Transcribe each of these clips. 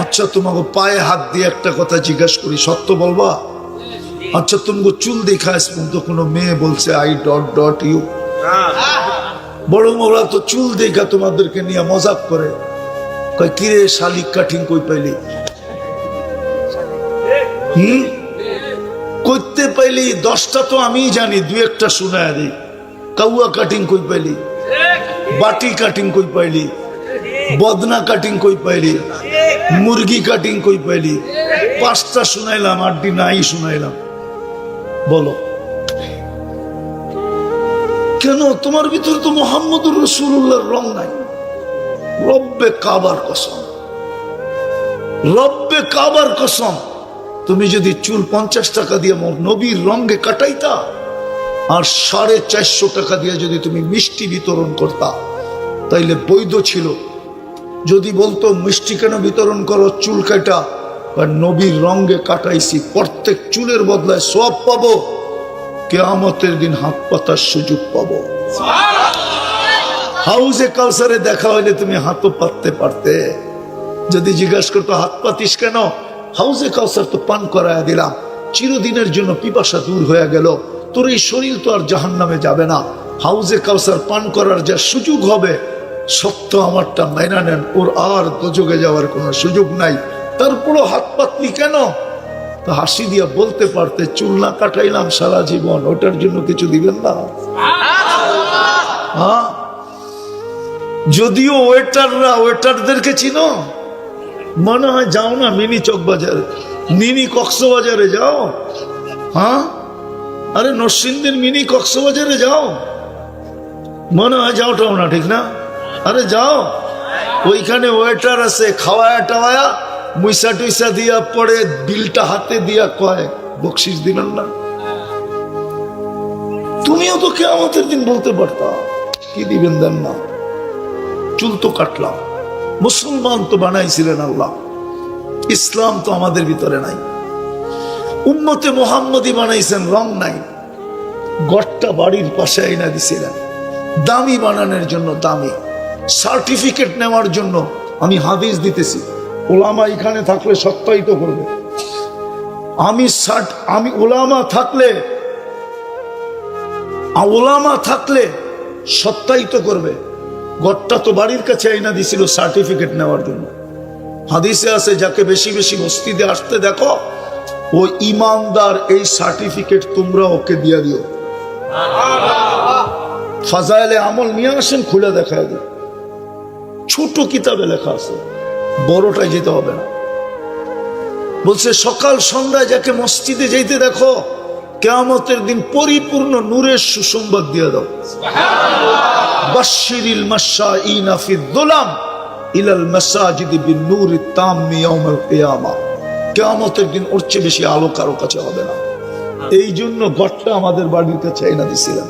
আচ্ছা তোমাকে পায়ে হাত দিয়ে একটা কথা জিজ্ঞাসা করি, সত্য বলবা? আচ্ছা তোমাকে চুল দেখা পর্যন্ত কোনো মেয়ে বলছে আই ডট ডট ইউ? বড় ওরা তো চুল দেখা তোমাদেরকে নিয়ে মজাক করে, কয় কিরে শালিক কাটিং কই পাইলি? করতে পাইলি 10টা তো আমি জানি, 2-1টা শোনায় দিই। কাউয়া কাটিং কই পাইলি? বাটি কাটিং কই পাইলি? বদনা কাটিং কই পাইলি? মুরগি কাটিং কই পাইলি? 5টা শুনাইলাম, 8টি নাই শুনাইলাম। বলো কেন? তোমার ভিতরে তো মুহাম্মদুর রাসূলুল্লাহর রং নাই। রব্বে কাবার কসম, রব্বে কাবার কসম, তুমি যদি চুল 50 টাকা দিয়ে নবীর রঙে কাটাইতা আর 450 টাকা দিয়ে যদি তুমি মিষ্টি বিতরণ করতা তাইলে বৈধ ছিল। যদি বলতো মিষ্টি কেন বিতরণ করো, চুল কাটা আর নবীর রঙে কাটাইছি, প্রত্যেক চুলের বদলায় সওয়াব পাবো, কিয়ামতের দিন হাত পাতার সুযোগ পাবো। হাউজে কাউসারে দেখা হইলে তুমি হাতও পাততে পারতে। যদি জিজ্ঞাসা করতো হাত পাতিস কেন, হাউজে কাউসার তো পান করায় দিলাম, চিরদিনের জন্য পিপাসা দূর হয়ে গেল, তোর এই শরীর তো আর জাহান্নামে যাবে না। হাউজে কাউসার পান করার যা সুযোগ হবে, সত্য আমারটা মাইনা নেন, ওর আর দোজগে যাওয়ার কোনো সুযোগ নাই। তারপরও হাত পাতলি কেন? তো হাসি দিয়া বলতে পারতে চুল না কাটাইলাম সারা জীবন, ওটার জন্য কিছু দিবেন না? হ্যাঁ, যদিও ওয়েটাররা, ওয়েটারদেরকে চিনো? মনে হয় যাও না মিনি চকবাজারে, মিনি কক্সবাজারে যাও। হ্যাঁ, আরে নরসিংদীর মিনি কক্সবাজারে যাও, মনে হয় যাওটাও না, ঠিক না? আরে যাও, ওইখানে ওয়েটার আছে, খাওয়ায়া টাওয়ায়া মুইসা টুইসা দিয়া পরে বিলটা হাতে দিয়া কয় বকশিস দিবেন না। তুমিও তো কিয়ামতের দিন বলতে পারতা কি দিবেন দেন না। চুল তো কাটলাম, মুসলমান তো বানাইছিলেন আল্লাহ, ইসলাম তো আমাদের ভিতরে নাই। উম্মতে মুহাম্মদী বানাইছেন, রং নাই। গড়টা বাড়ির পাশে আইনা দিছিলেন দামি বানানোর জন্য, দামি সার্টিফিকেট নেওয়ার জন্য। আমি হাদিস দিতেছি, ওলামা এখানে থাকলে সত্যায়িত করবে। আমি ওলামা থাকলে সত্যায়িত করবে। গড়টা তো বাড়ির কাছে আইনা দিছিল সার্টিফিকেট নেওয়ার জন্য। হাদিসে আছে যাকে বেশি বেশি মসজিদে আসতে দেখো ও ইমানদার, এই সার্টিফিকেট তোমরা ওকে দিয়ে দিও। ফাজাইলে আমল নিয়ে আসেন, খুলে দেখায় দিও। ছোট কিতাবে লেখা আছে, বড়টায় যেতে হবে না। বলছে সকাল সন্ধ্যায় যাকে মসজিদে যেতে দেখো, কিয়ামতের দিন পরিপূর্ণ নূরের সুসংবাদ দিয়ে দাও। বাশশিরিল মাশাঈনা ফিদ-দুলাম ইলাল মাসাজিদি বিন-নূরি তাম্মি ইয়াউমাল কিয়ামা। কিয়ামতের দিন ওর চেয়ে বেশি আলো কারো কাছে হবে না। এই জন্য গড়টা আমাদের বাড়ির কাছে এনে দিছিলেন,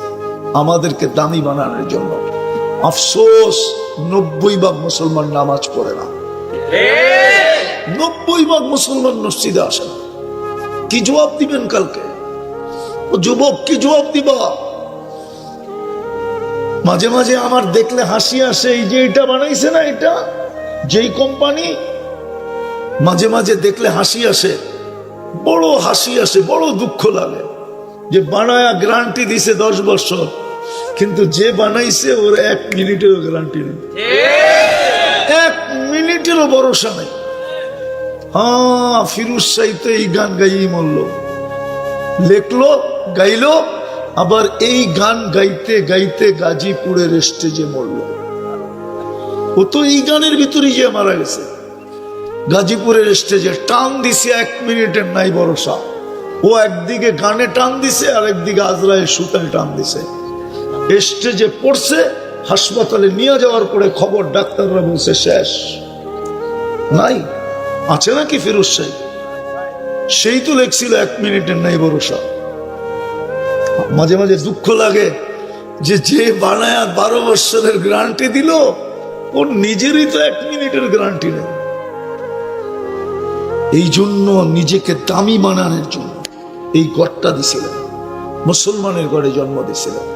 আমাদেরকে দামি বানানোর জন্য। আফসোস 90% মুসলমান নামাজ পড়ে না, 90% মুসলমান মসজিদে আসে না। কি জবাব দিবেন কালকে? ও যুবক কি জবাব দিবা? মাঝে মাঝে আমার দেখলে হাসি আসে, এই যে এটা বানাইছে না, এটা যেই কোম্পানি, মাঝে মাঝে দেখলে হাসি আসে, বড় হাসি আসে, বড় দুঃখ লাগে যে বানায়া গ্যারান্টি দিছে 10 বছর, কিন্তু যে বানাইছে ওর 1 মিনিটেরও গ্যারান্টি নেই, 1 মিনিটেরও ভরসা নেই। হ্যাঁ, ফিরোজ শাহী তো এই গান গাইই মরল, লেখলো গাইলো, আবার এই গান গাইতে গাইতে গাজীপুরের স্টেজে মরল। ও তো এই গানের ভিতরে যে মারা গেছে, গাজীপুরের স্টেজে টান দিছে, 1 মিনিটের নাই ভরসা। ও একদিকে গানে টান দিছে আর একদিকে আজরাইল সুতায় টান দিছে। স্টেজে পড়ছে, হাসপাতালে নিয়ে যাওয়ার পরে খবর, ডাক্তাররা বলছে শেষ, নাই। আছে নাকি ফিরোজ শাহী? সেই তো লেখছিল 1 মিনিটের নাই ভরসা। মাঝে মাঝে দুঃখ লাগে যে বানায়া 12 বছরের গ্যারান্টি দিল, ওর নিজেরই তো 1 মিনিটের গ্যারান্টি নেই। এই জন্য নিজেকে দামি বানানোর জন্য এই গড়টা দিছিলেন, মুসলমানের ঘরে জন্ম দিছিলেন।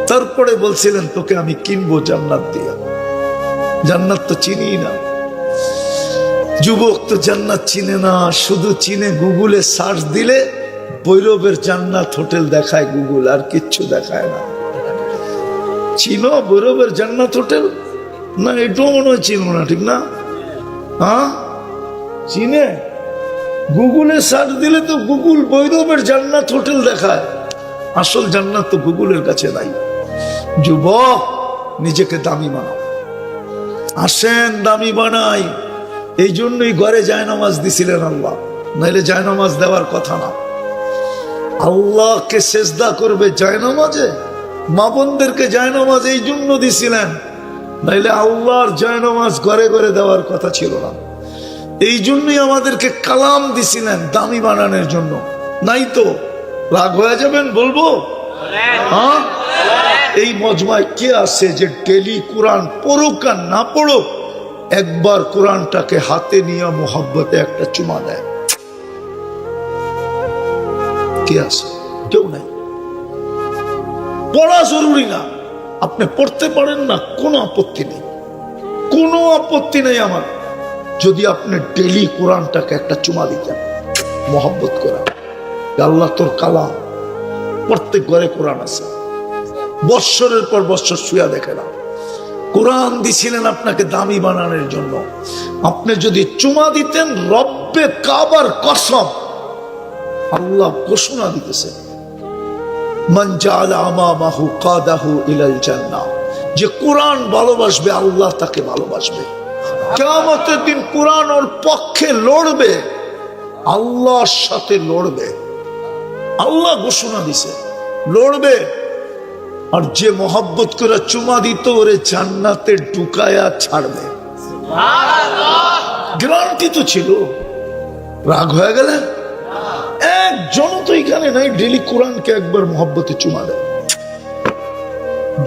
তারপরে বলছিলেন তোকে আমি কিনবো জান্নাত দিয়া। জান্নাত তো চিনি না, যুবক তো জান্নাত চিনে না, শুধু চিনে গুগলে সার্চ দিলে ভৈরবের জান্নাত হোটেল দেখায় গুগল, আর কিচ্ছু দেখায় না। চিনো ভৈরবের জান্নাত হোটেল? না, এটাও মনে হয় চিনো না, ঠিক না? হ্যাঁ চিনে? গুগলে সার্চ দিলে তো গুগল ভৈরবের জান্নাত হোটেল দেখায়, আসল জান্নাত তো গুগলের কাছে নাই। যুবক, নিজেকে দামি বানাও। আসেন দামি বানাই। এই জন্যই ঘরে জায়নামাজ দিছিলেন আল্লাহ, নাইলে জায়নামাজ দেওয়ার কথা না। আল্লাহকে সেজদা করবে জায়নামাজে, মা বোনদেরকে জায়নামাজ এই জন্য দিছিলেন, নাইলে আল্লাহর জায়নামাজ ঘরে ঘরে দেওয়ার কথা ছিল না। এই জন্যই আমাদেরকে কালাম দিছিলেন দামি বানানোর জন্য, নাই তো রাগ হয়ে যাবেন বলবো? হ্যাঁ, এই মজমায় কে আছে যে ডেলি কোরআন পড়ুক আর না পড়ুক, একবার কোরআনটাকে হাতে নিয়ে মোহাব্বতে একটা চুমা দেয়? কে আছে? কেউ নাই। পড়া জরুরি না, আপনি পড়তে পারেন না, কোনো আপত্তি নেই, কোনো আপত্তি নেই আমার, যদি আপনি ডেলি কোরআনটাকে একটা চুমা দিতেন মোহাব্বত করা। আল্লাহ তোর কালাম, প্রত্যেক ঘরে কোরআন আছে, বৎসরের পর বৎসর শুয়া দেখে না। কোরআন দিছিলেন আপনাকে দামি বানানোর জন্য। আপনি যদি চুমা দিতেন, রব্বে কাবার কসম, আল্লাহ ঘোষণা দিতেছে, মান জাআলা আমামাহু কাদাহু ইলাল জান্নাহ, যে কোরআন ভালোবাসবে আল্লাহ তাকে ভালোবাসবে। কিয়ামতের দিন কোরআন ওর পক্ষে লড়বে, আল্লাহর সাথে লড়বে। আল্লাহ ঘোষণা দিছে লড়বে। আর যে মোহাব্বত করে চুমা দিত, ওরে জান্নাতে ঢুকায়া ছাড়বে, গ্যারান্টি তো ছিল। রাগ হয়ে গেলেন? একজন তো এখানে নাই ডেলি কোরআনকে একবার মোহাব্বতে চুমা দেয়।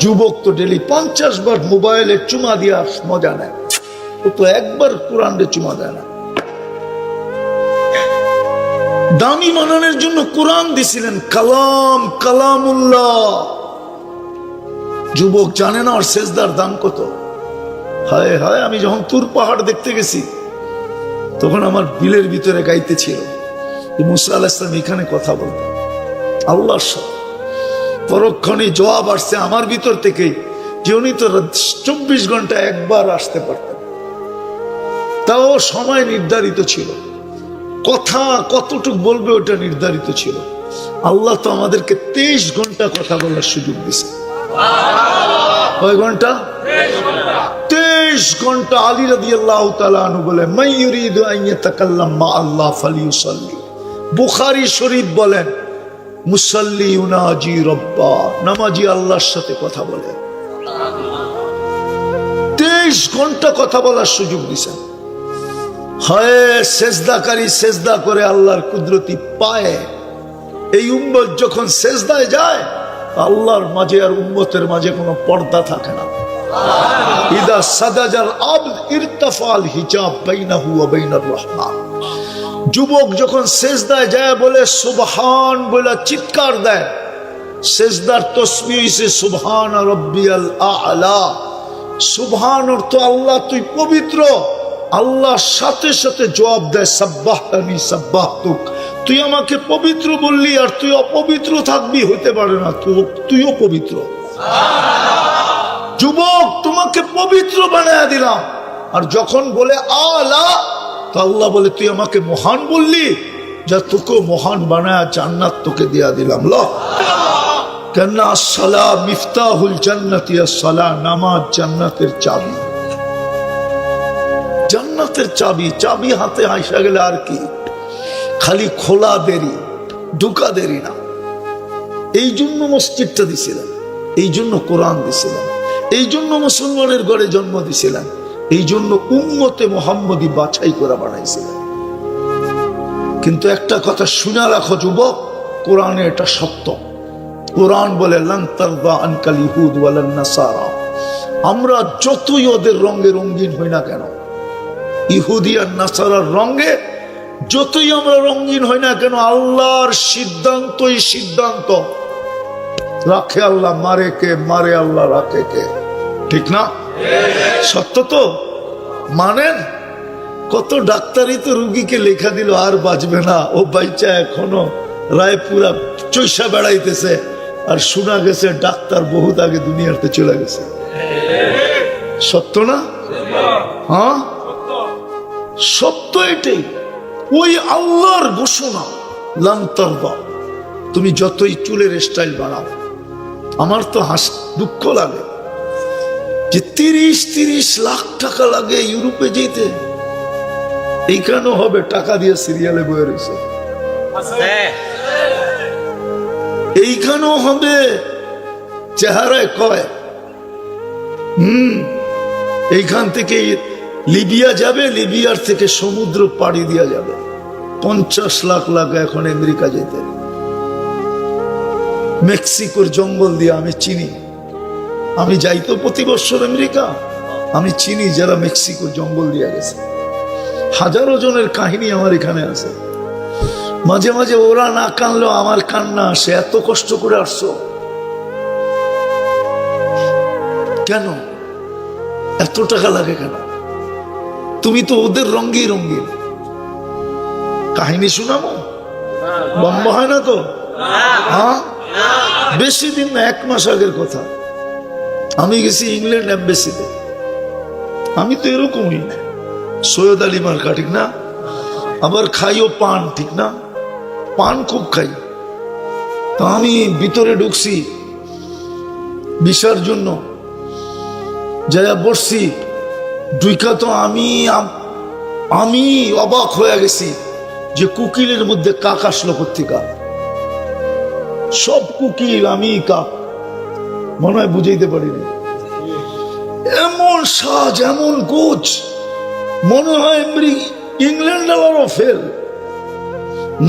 যুবক তো ডেলি 50 বার মোবাইলে চুমা দিয়া মজা নেয়, ও তো একবার কোরআনে চুমা দেয় না। দামি মানানোর জন্য কোরআন দিছিলেন, কালাম, কালামুল্লাহ। যুবক জানে না ওর সেজদার দাম কত। হায় হায়, আমি যখন তুর পাহাড় দেখতে গেছি, তখন আমার বিলের ভিতরে গাইতেছিল মুসা আলাইহিস সালাম এখানে কথা বলতেন আল্লাহর সাথে। পরক্ষণে জবাব আসছে আমার ভিতর থেকেই, যে উনি তো 24 ঘন্টা একবার আসতে পারতেন, তাও সময় নির্ধারিত ছিল, কথা কতটুক বলবে ওটা নির্ধারিত ছিল। আল্লাহ তো আমাদেরকে 23 ঘন্টা কথা বলার সুযোগ দিছে। কয় ঘন্টা? 23 ঘন্টা। আলী রাদিয়াল্লাহু তাআলা আনহু বলে, মান ইউরিদু আন ইয়াতাকাল্লাম মা আল্লাহ ফালিউসাল্লি। বুখারী শরীফ বলেন, মুসাল্লি ইউনাজি রব্বা, নামাজি আল্লাহর সাথে কথা বলে। 23 ঘন্টা কথা বলার সুযোগ দিছেন। হয় সেজদাকারী সেজদা করে আল্লাহর কুদরতি পায়। এই উম্মত যখন সেজদায় যায়, আল্লাহর মাঝে আর উম্মতের মাঝে কোনো পর্দা থাকে না। ইদা সাদাজাল আবদ ইরতাফাল হিজাব বাইনাহু ওয়া বাইনার রহমান। যুবক যখন সেজদায় যায় বলে সুবহান বলে চিৎকার দেয়, সেজদার তসবিহ হইছে সুবহান রাব্বিয়াল আ'লা। সুবহান অর্থ আল্লাহ তুই পবিত্র। আল্লাহ সাথে সাথে জবাব দেয়, সাব্বাহতানি সাব্বাহতুক, তুই আমাকে পবিত্র বললি আর তুই অপবিত্র থাকবি, হতে পারে না, তুইও পবিত্র। যুবক তোমাকে পবিত্র বানায় দিলাম। আর যখন বলে আলা, তো আল্লাহ বলে তুই আমাকে মহান বললি, যা তোকে মহান বানায় জান্নাত তোকে দিয়া দিলাম। ল কেন? আসসালাহ মিফতাহুল জান্নাতি, আসসালাহ নামাজ জান্নাতের চাবি। জান্নাতের চাবি, চাবি হাতে আইসা গেলে আর কি, খালি খোলা দেরি, ঢুকা দেরি না। এই জন্য মসজিদটা দিছিলেন, এই জন্য কোরআন দিছিলেন, এই জন্য মুসলমানের ঘরে জন্ম দিছিলেন, এই জন্য উম্মতে মুহাম্মদী বাছাই করে বানাইছিলেন। কিন্তু একটা কথা শুনে রাখো যুবক, কোরআনে এটা সত্য। কোরআন বলে লান তারদা আনকাল ইহুদ ওয়ালান নাসারা, আমরা যতই ওদের রঙে রঙিন হই না কেন, ইহুদি আর নাসারার রঙে যতই আমরা রঙিন হই না কেন, আল্লাহর সিদ্ধান্তই সিদ্ধান্ত। রাখে আল্লাহ, মারে কে, মারে আল্লাহ, রাখে কে। ঠিক না? সত্য তো মানেন? কত ডাক্তারই তো রুগীকে লেখা দিল আর বাঁচবে না, ও বাইচা এখনো রায়পুরা চৈসা বেড়াইতেছে, আর শোনা গেছে ডাক্তার বহুত আগে দুনিয়াতে চলে গেছে। সত্য না? হ্যাঁ সত্য এটাই। ওই আল্লাহর ঘোষণা, লান তারদা, তুমি যতই চুলের স্টাইল বানাও। আমার তো দুঃখ লাগে যে 30 লাখ টাকা লাগে ইউরোপে যেতে, এইখানেও হবে টাকা দিয়ে সিরিয়ালে বয়ে রয়েছে, এইখানেও হবে চেহারায় কয়। এইখান থেকে লিবিয়া যাবে, লিবিয়ার থেকে সমুদ্র পাড়ি দিয়া যাবে। 50 লাখ লাগে এখন আমেরিকা যেতে। মেক্সিকোর জঙ্গল দিয়ে আমি চিনি, আমি যাই তো প্রতি বছর আমেরিকা, আমি চিনি যারা মেক্সিকোর জঙ্গল দিয়ে গেছে। হাজারো জনের কাহিনী আমার এখানে আছে। মাঝে মাঝে ওরা না কানলেও আমার কান্না আসে, এত কষ্ট করে আসছো কেন, এত টাকা লাগে কেন? তুমি তো ওদের রঙ্গি রঙ্গিন। কাহিনী শোনাবো, লম্বা হয় না তো? হ্যাঁ, বেশি দিন না, 1 মাস আগের কথা। আমি গেছি ইংল্যান্ড এম্বাসিতে। আমি তো এরকমই, সৈয়দ আলী মার্কা, ঠিক না? আবার খাইও পান, ঠিক না? পান খুব খাই। তো আমি ভিতরে ঢুকছি ভিসার জন্য, যাইয়া বসছি। ঢুকা তো আমি অবাক হয়ে গেছি যে কুকিলের মধ্যে কাক আসলো কোত্থেকা। সব কুকিল, আমি কাক, মনে হয় বুঝাইতে পারিনি। এমন সাজ, এমন গোছ, মনে হয় ইংল্যান্ড আবারও ফেল।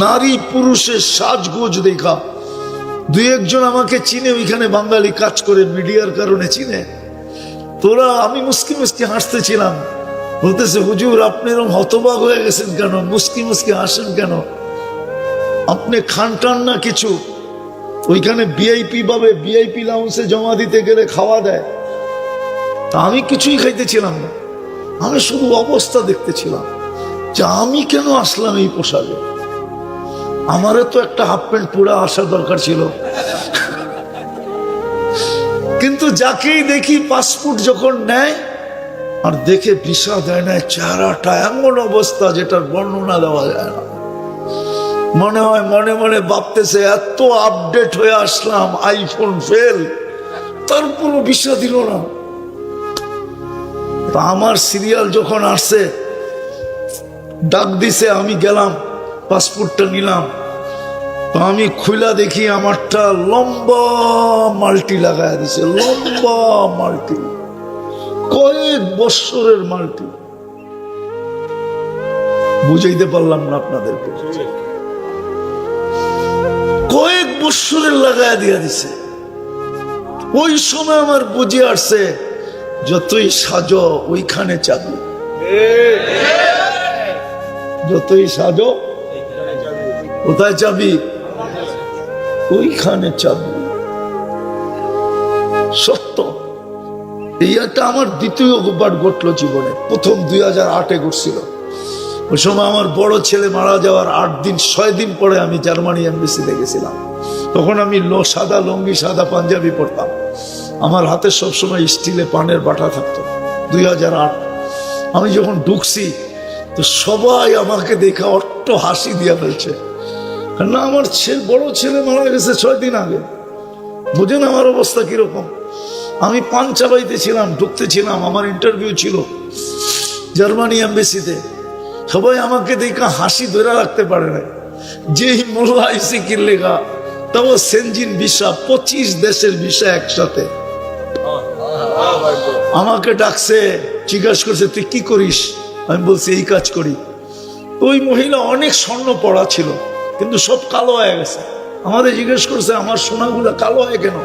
নারী পুরুষের সাজগোজ দেখা 2-1 জন আমাকে চিনে, ওইখানে বাঙালি কাজ করে, মিডিয়ার কারণে চিনে। তোরা, আমি মুস্কি মুস্কি হাসতেছিলাম, বলতেছে হুজুর আপনি এরকম হতবাক হয়ে গেছেন কেন, মুস্কি মুস্কি হাসেন কেন, আপনি খান টান না কিছু? ওইখানে ভিআইপি ভাবে ভিআইপি লাউন্সে জমা দিতে গেলে খাওয়া দেয়। তা আমি কিছুই খাইতেছিলাম না, আমি শুধু অবস্থা দেখতেছিলাম যে আমি কেন আসলাম এই পোশাকে। আমারও তো একটা হাফ প্যান্ট পরে আসা দরকার ছিল। কিন্তু যাকেই দেখি পাসপোর্ট যখন নেয় আর দেখে ভিসা দেয় না, চেহারাটা এমন অবস্থা যেটার বর্ণনা দেওয়া যায় না। মনে হয় মনে মনে ভাবতেছে এত আপডেট হয়ে আসলাম, আইফোন ফেল, তারপরও ভিসা দিল না। তা আমার সিরিয়াল যখন আসছে, ডাক দিছে, আমি গেলাম, পাসপোর্টটা নিলাম। তো আমি খুলা দেখি আমারটা লম্বা মাল্টি লাগায় দিছে, লম্বা মাল্টি, কয়েক বছরের মাল্টি। বুঝাইতে পারলাম না আপনাদেরকে, কয়েক বছরের লাগায় দিয়া দিছে। ওই সময় আমার বুঝে আসছে যতই সাজো ওইখানে চাবি, যতই সাজো কোথায় চাবি, ওইখানে চাবি। সত্য। এইটা আমার দ্বিতীয়বার ঘটলো জীবনে। প্রথম 2008-এ ঘটছিল। ওই সময় আমার বড় ছেলে মারা যাওয়ার 6 দিন পরে আমি জার্মানি এম্বাসিতে গেছিলাম। তখন আমি সাদা লুঙ্গি, সাদা পাঞ্জাবি পরতাম। আমার হাতে সবসময় স্টিলে পানের বাটা থাকতো। 2008 আমি যখন ঢুকছি তো সবাই আমাকে দেখে অট্ট হাসি দিয়া ফেলছে। না, আমার বড় ছেলে মারা গেছে 6 দিন আগে। বুঝেন আমার অবস্থা কিরকম। আমি পান চাবাইতেছিলাম, ঢুকতেছিলাম, আমার ইন্টারভিউ ছিল জার্মানি এম্বাসিতে। সবাই আমাকে দেখে হাসি ধরে রাখতে পারে না। যেই মোল্লা আইসি কিনলেগা, তাও সেনজিন ভিসা, 25 দেশের ভিসা একসাথে। আমাকে ডাকছে, জিজ্ঞাসা করছে তুই কি করিস? আমি বলছি এই কাজ করি। ওই মহিলা অনেক স্বর্ণ পড়া ছিল, কিন্তু সব কালো হয়ে গেছে। আমাদের জিজ্ঞেস করছে আমার সোনাগুলো কালো হয় কেন?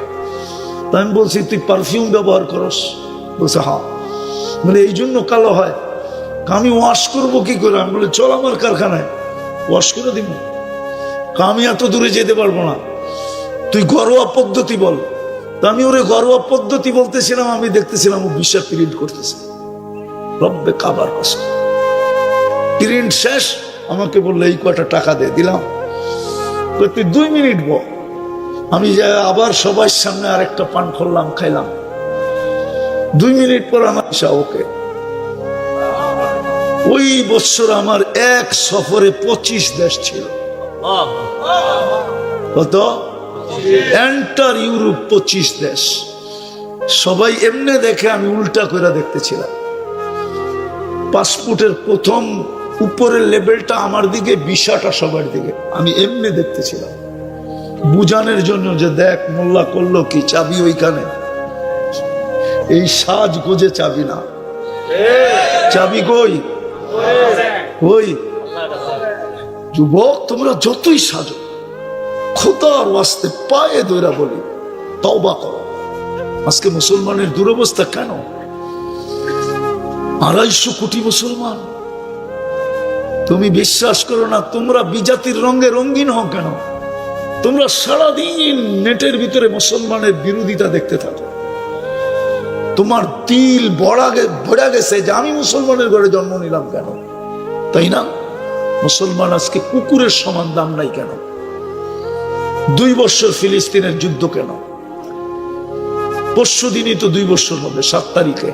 তা আমি বলছি তুই পারফিউম ব্যবহার করস? বলছে হ্যাঁ। মানে এই জন্য কালো হয়। আমি ওয়াশ করবো কি করে? আমি বলি চল আমার কারখানায় ওয়াশ করে দিব। আমি এত দূরে যেতে পারবো না, তুই ঘরোয়া পদ্ধতি বল। তা আমি ওরে ঘরোয়া পদ্ধতি বলতেছিলাম, আমি দেখতেছিলাম ও ভিসা প্রিন্ট করতেছে। রব্বে কাবার কসম, প্রিন্ট শেষ, আমাকে বললো এই কটা টাকা দিয়ে দিলাম। তুই 2 মিনিট বল। আমি যাই আবার সবার সামনে আরেকটা পান করলাম, খাইলাম। 2 মিনিট পর আমার ওকে। ওই বছর আমার এক সফরে 25 দেশ ছিল। কত? এন্টার ইউরোপ 25 দেশ। সবাই এমনি দেখে, আমি উল্টা করে দেখতেছিলাম। পাসপোর্টের প্রথম উপরের লেভেলটা আমার দিকে, ভিসাটা সবার দিকে। আমি এমনি দেখতেছিলাম বুঝানোর জন্য যে দেখ মোল্লা করলো কি, চাবি ওইখানে। এই সাজ গোজে চাবি না, চাবি কই? ওই যুবক, তোমরা যতই সাজো, খোদার ওয়াস্তে পায়ে দইরা বলি তওবা করো। আজকে মুসলমানের দুরবস্থা কেন? 250 কোটি মুসলমান। তুমি বিশ্বাস করো না, তোমরা বিজাতির রঙে রঙিন হও কেন? তোমরা সারাদিন নেটের ভিতরে মুসলমানের বিরোধিতা দেখতে থাকো। তোমার দিল ভরা গেছে যে আমি মুসলমানের ঘরে জন্ম নিলাম কেন, তাই না? মুসলমান আজকে কুকুরের সমান দাম নাই কেন? 2 বছর ফিলিস্তিনের যুদ্ধ কেন? পরশু দিনই তো 2 বছর হবে, 7 তারিখে।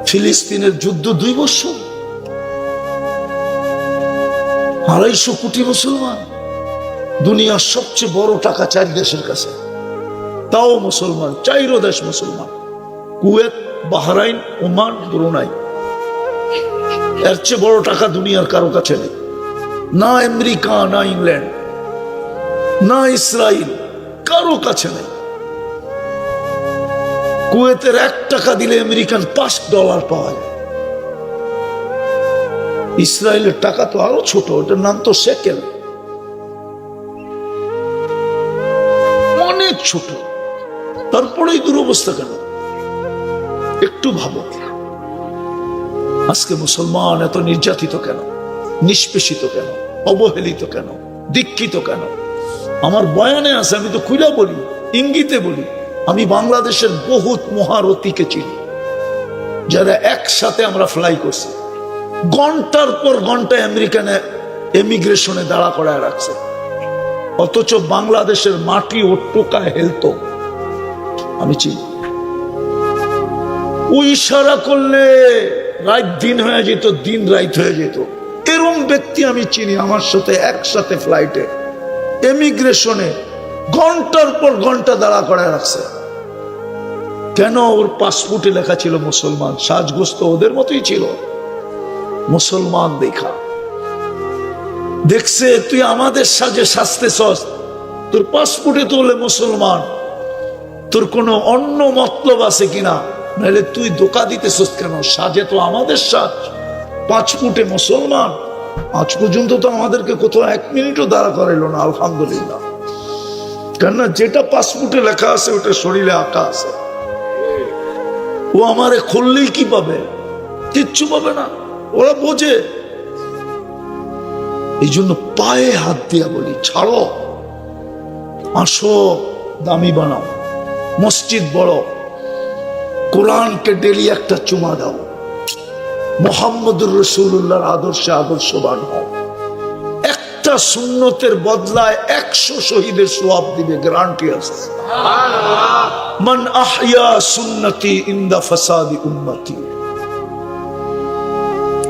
ফিলিস্তিনের যুদ্ধ 2 বছর। 250 কোটি মুসলমান। দুনিয়ার সবচেয়ে বড় টাকা 4 দেশের কাছে, তাও মুসলমান। 4 দেশ মুসলমান, কুয়েত, বাহরাইন, ওমান, ব্রুনাই। এর চেয়ে বড় টাকা দুনিয়ার কারো কাছে নেই। না আমেরিকা, না ইংল্যান্ড, না ইসরায়েল, কারো কাছে নেই। কুয়েতের 1 টাকা দিলে আমেরিকান $5 পাওয়া যায়। ইসরায়েলের টাকা তো আরো ছোট, ওটার নাম তো সেকেল, অনেক ছোট। তারপরেই দুরবস্থা কেন? একটু ভাবো, আজকে মুসলমান এত নির্যাতিত কেন, নিষ্পেষিত কেন, অবহেলিত কেন, দীক্ষিত কেন? আমার বয়ানে আছে, আমি তো খুলে বলি, ইঙ্গিতে বলি। আমি বাংলাদেশের বহুত মহারথীকে চিনি, যারা একসাথে আমরা ফ্লাই করছি। ঘন্টার পর ঘন্টা আমেরিকানে এমিগ্রেশনে দাঁড়া করায় রাখছে, অথচ বাংলাদেশের মাটি ও টোকায় হেলতো। আমি চিনি। ও ইশারা করলে রাত দিন হয়ে যেত, দিন রাত হয়ে যেত। এরকম ব্যক্তি আমি চিনি, আমার সাথে একসাথে ফ্লাইটে এমিগ্রেশনে ঘন্টার পর ঘন্টা দাঁড়া করায় রাখছে। কেন? ওর পাসপোর্টে লেখা ছিল মুসলমান। সাজগোস্ত ওদের মতোই ছিল, মুসলমান দেখা দেখছে। তুই আমাদের সাজে সাজতেছস, তোর পাসপোর্টে তো হলে মুসলমান, তোর কোনো অন্য মতলব আছে কিনা? নাহলে তুই ধোকা দিতেছস কেন? সাজে তো আমাদের সাজ, পাসপোর্টে মুসলমান। আজ পর্যন্ত তো আমাদেরকে কোথাও 1 মিনিটও দাঁড়া করাইলো না, আলহামদুলিল্লাহ। কেননা যেটা পাসপোর্টে লেখা আছে ওটা শরীরে আঁকা আছে। ও আমারে খুললেই কি পাবে? কিচ্ছু পাবে না, ওরা বোঝে। এই জন্য পায়ে হাত দিয়া বলি, ছাড়ো, আসো, দামি বানাও, মসজিদ বড়, কোরআনকে ডেলি একটা চুমা দাও, মুহাম্মদুর রাসূলুল্লাহর আদর্শে আদর্শবান হও। একটা সুন্নতের বদলায় 100 শহীদের সওয়াব দিবে, গ্যারান্টি আছে। মান আহইয়া সুন্নতি ইনদা ফাসাদি উম্মতি।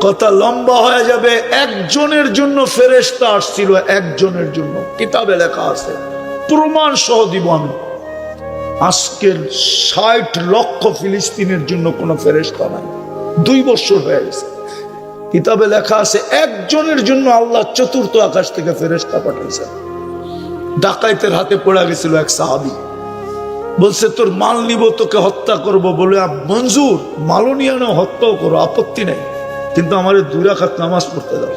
কথা লম্বা হয়ে যাবে। একজনের জন্য ফেরেশতা আসছিল, একজনের জন্য, কিতাবে লেখা আছে, প্রমাণ সহ দিব আমি। আজকের 60 লক্ষ ফিলিস্তিনের জন্য কোনো ফেরেশতা নাই। 2 বছর হয়ে গেছে, কিতাবে লেখা আছে একজনের জন্য আল্লাহ 4th আকাশ থেকে ফেরেশতা পাঠাইছেন। ডাকাইতের হাতে পড়ে গেছিল এক সাহাবী, বলছে তোর মাল নিব, তোকে হত্যা করব। বলে মঞ্জুর, মালও নিয়ে নাও, হত্যাও করো, আপত্তি নেই, কিন্তু আমার 2 রাকাত নামাজ পড়তে দাও।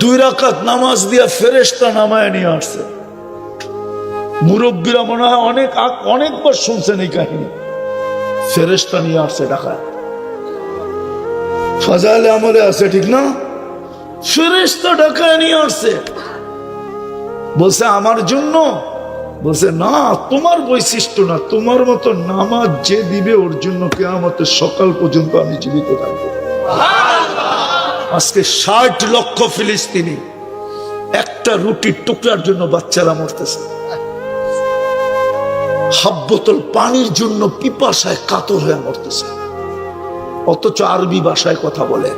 2 রাকাত নামাজ দিয়া ফেরেশতা নামায় নিয়ে আসছে। মুরব্বীরা মনে হয় অনেকবার শুনছেন এই কাহিনী। ফেরেশতা নিয়ে আসছে ঢাকায়, ফাজাইলে আমলে আছে, ঠিক না? ফেরেশতা ঢাকায় নিয়ে আসছে, বলছে আমার জন্য। বলছে না, তোমার বৈশিষ্ট্য না, তোমার মতো নামাজ যে দিবে ওর জন্য কিয়ামতের সকাল পর্যন্ত আমি জীবিত থাকবো। আজকে 60 লক্ষ ফিলিস্তিনি একটা রুটির টুকরার জন্য বাচ্চারা মরতেছে, হাফ বোতল পানির জন্য পিপাসায় কাতর হয়ে মরতেছে। অথচ আরবি ভাষায় কথা বলে,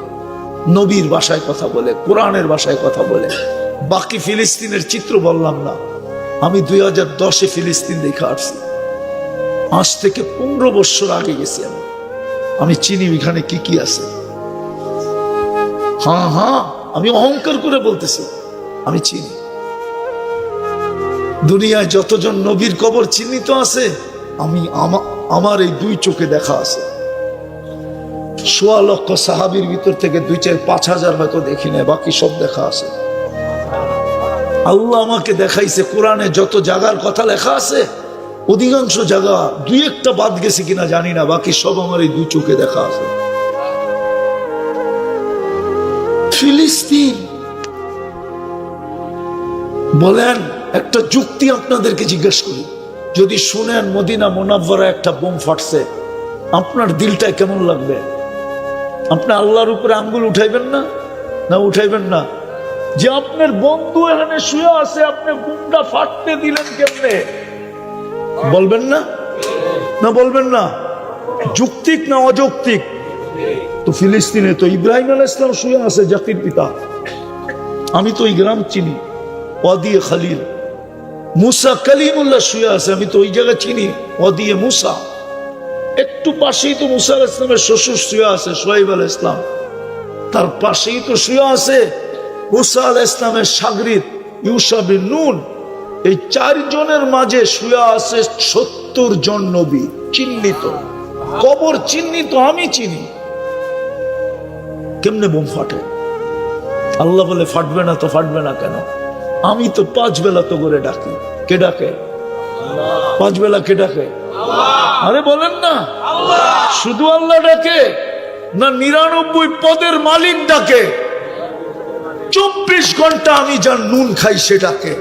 নবীর ভাষায় কথা বলে, কোরআনের ভাষায় কথা বলে। বাকি ফিলিস্তিনের চিত্র বললাম না, আমি 2010-এ ফিলিস্তিন দেখে আসছি। আজ থেকে 15 বছর আগে গেছি আমি চিনি এখানে কি কি আছে। হ্যাঁ, আমি অহংকার করে বলতেছি, আমি চিনি। দুনিয়ায় যতজন নবীর কবর চিহ্নিত আছে, আমি আমার এই 2 চোখে দেখা আছে। 1.25 লক্ষ সাহাবীর ভিতর থেকে 2-4-5 হাজার হয়তো দেখি না, বাকি সব দেখা আছে। আল্লাহ আমাকে দেখাইছে কোরআনে যত জায়গার কথা লেখা আছে, অধিকাংশ জায়গা 2-1টা বাদ গেছে কিনা জানি না, বাকি সব আমার এই 2 চোখে দেখা আছে। ফিলিস্তিন বলেন, একটা যুক্তি আপনাদেরকে জিজ্ঞেস করি, যদি শুনেন মদিনা মুনাওয়ারা একটা বোম ফাটছে, আপনার দিলটা কেমন লাগবে? আপনি আল্লাহর উপরে আঙ্গুল উঠাইবেন না? না উঠাইবেন না? যে আপনার বন্ধু এখানে শুয়ে আছে, আপনি বোমটা ফাটতে দিলেন কেমনে? বলবেন না? না বলবেন না? যৌক্তিক না অযৌক্তিক? তো ফিলিস্তিনে তো ইব্রাহিম আলাইহিস সালাম শুয়ে আছে, জাতির পিতা। আমি তো ওই গ্রাম চিনি, ওয়াদিয়ে খালিল। মুসা কালিমুল্লাহ শুয়ে আছে, আমি তো ওই জায়গা চিনি, ওয়াদিয়ে মুসা। একটু পাশেই তো মুসা আলাইহিস সালামের শ্বশুর শুয়ে আছে, শুআইব আলাইহিস সালাম। তার পাশেই তো শুয়ে আছে মুসা আলাইহিস সালামের শাগরিদ ইউশা বিন নুন। এই 4 জনের মাঝে শুয়ে আছে 70 জন নবী চিহ্নিত, কবর চিহ্নিত, আমি চিনি। কেমনে বোম ফাটে? আল্লাহ বলে ফাটবে না, তো ফাটবে না কেন? আমি তো 5 বেলা তো করে ডাকি। কে ডাকে? 5 বেলা কে ডাকে? আরে বলেন না, শুধু আল্লাহ ডাকে না 99 পদের মালিক ডাকে? 24 ঘন্টা আমি যার নুন খাই সে ডাকে,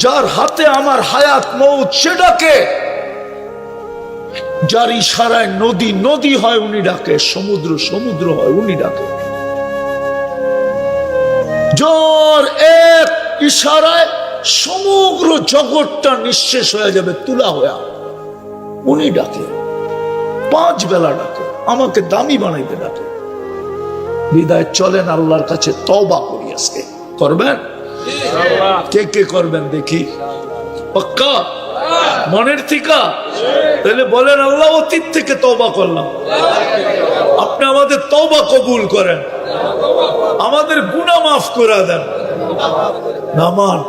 যার হাতে আমার হায়াত মৌত সে ডাকে, যার ইশারায় নদী নদী হয় উনি ডাকে, সমুদ্র সমুদ্র হয় উনি ডাকে, যার এক ইশারায় সমগ্র জগৎটা নিঃশেষ হয়ে যাবে, তুলা হয়ে, উনি ডাকে। 5 বেলা ডাকে, আমাকে দামি বানাইতে ডাকে। বিদায় চলেন আল্লাহর কাছে তওবা করি। আজকে করবেন? কে কে করবেন দেখি? পাক্কা মনের থেকে? তাহলে বলেন, আল্লাহ অতীত থেকে তওবা করলাম, আপনি আমাদের তওবা কবুল করেন, আমাদের গুনাহ মাফ করে দেন। নামান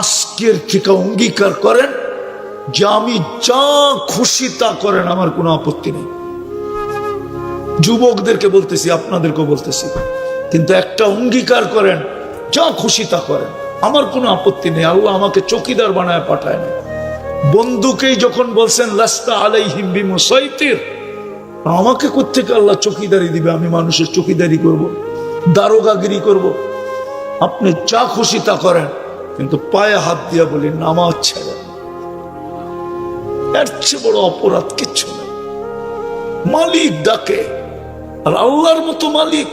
আজকের থেকে অঙ্গীকার করেন যে আমি যা খুশি তা করেন, আমার কোনো আপত্তি নেই। যুবকদেরকে বলতেছি, আপনাদেরকেও বলতেছি, কিন্তু একটা অঙ্গীকার করেন, যা খুশি তা করেন, আমার কোনো আপত্তি নেই। আল্লাহ আমাকে চৌকিদার বানায় পাঠায় না। বন্ধুকেই যখন বলছেন লাস্তা আলাইহিম বিমুসাইতির, আমাকে কোত্থেকে আল্লাহ চৌকিদারি দিবে? আমি মানুষের চৌকিদারি করব, দারোগাগিরি করব? আপনি যা খুশি তা করেন, কিন্তু পায়ে হাত দিয়া বলি নামাজ ছেড়েন। এর চেয়ে বড় অপরাধ কিচ্ছু নেই। মালিক ডাকে, আর আল্লাহর মতো মালিক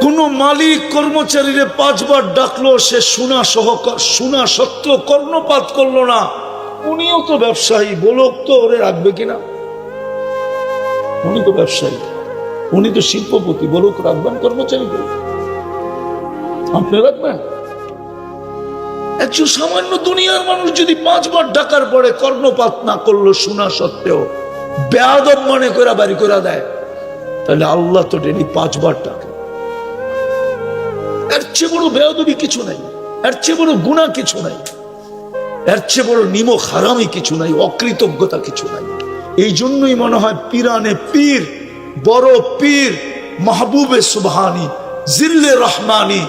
কোন মালিক কর্মচারীরে 5 বার ডাকলো, সে শোনা সত্ত্বেও কর্ণপাত করলো না। উনিও তো ব্যবসায়ী, বলক তো ওরে রাখবে কিনা? উনি তো ব্যবসায়ী, উনি তো শিল্পপতি, বলক রাখবেন কর্মচারীকে? আপনি রাখবেন? একজন সামান্য দুনিয়ার মানুষ যদি 5 বার ডাকার পরে কর্ণপাত না করলো, শোনা সত্ত্বেও বেয়াদব মনে করে বাড়ি করে দেয়, তাহলে আল্লাহ তো ডেলি 5 বার ডাকে। এর চেয়ে বড় বেয়াদবি কিছু নাই, এর চেয়ে বড় গুনাহ কিছু নাই, এর চেয়ে বড় নিমক হারামি কিছু নাই, অকৃতজ্ঞতা কিছু নাই। এই জন্যই মনে হয় পীরানে পীর, বড় পীর মাহবুবে সুবহানি জিল্লে রহমানি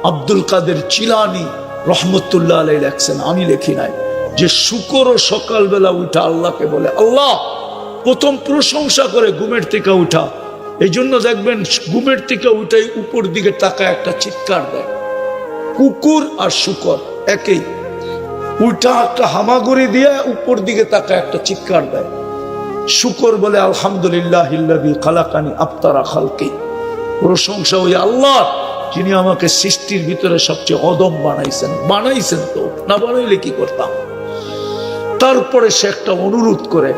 আব্দুল কাদের জিলানী রহমতুল্লাহ আলাইহি লেখছেন, আমি লেখি নাই, যে শুকর সকালবেলা উঠা আল্লাহকে বলে, আল্লাহ প্রথম প্রশংসা করে ঘুমের থেকে উঠা। এই জন্য দেখবেন ঘুমের থেকে উঠাই উপর দিকে তাকায় একটা চিৎকার দেয়। কুকুর আর শুকর একই, উঠা একটা হামাগুড়ি দিয়ে উপর দিকে তাকায় একটা চিৎকার দেয়। শুকর বলে আলহামদুলিল্লাহিল্লাযী খালাকানি আফতারা খালকি, প্রশংসা ওই আল্লাহ যিনি আমাকে সৃষ্টির ভিতরে সবচেয়ে অদম বানাইছেন। বানাইছেন তো, না বানাইলে কি করতাম? তারপরে সে একটা অনুরোধ করে।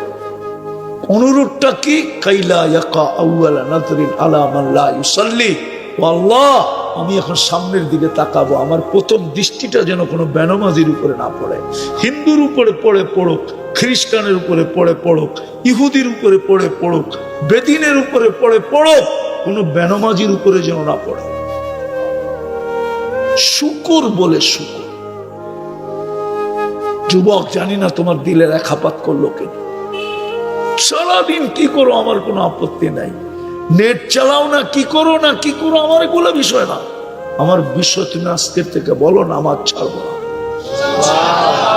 অনুরোধটা কি? কাইলা ইয়াকা আউয়ালা নাযরিন আলা মান লা ইউসাল্লি। ও আল্লাহ, আমি এখন সামনের দিকে তাকাবো, আমার প্রথম দৃষ্টিটা যেন কোনো বেনামাজির উপরে না পড়ে। হিন্দুর উপরে পড়ে পড়ুক, খ্রিস্টানের উপরে পড়ে পড়ুক, ইহুদির উপরে পড়ে পড়ুক, বেদিনের উপরে পড়ে পড়ুক, কোনো বেনামাজির উপরে যেন না পড়ে। শুকর বলে শুকর। যুবক, জানি না তোমার দিলে রেখাপাত করলো কেন। সারাদিন কি করো আমার কোনো আপত্তি নাই, নেট চালাও না কি করো না কি করো আমার এগুলো বিষয় না। আমার বিষয় তুমি আজকের থেকে বলো না, আমার ছাড়বো না।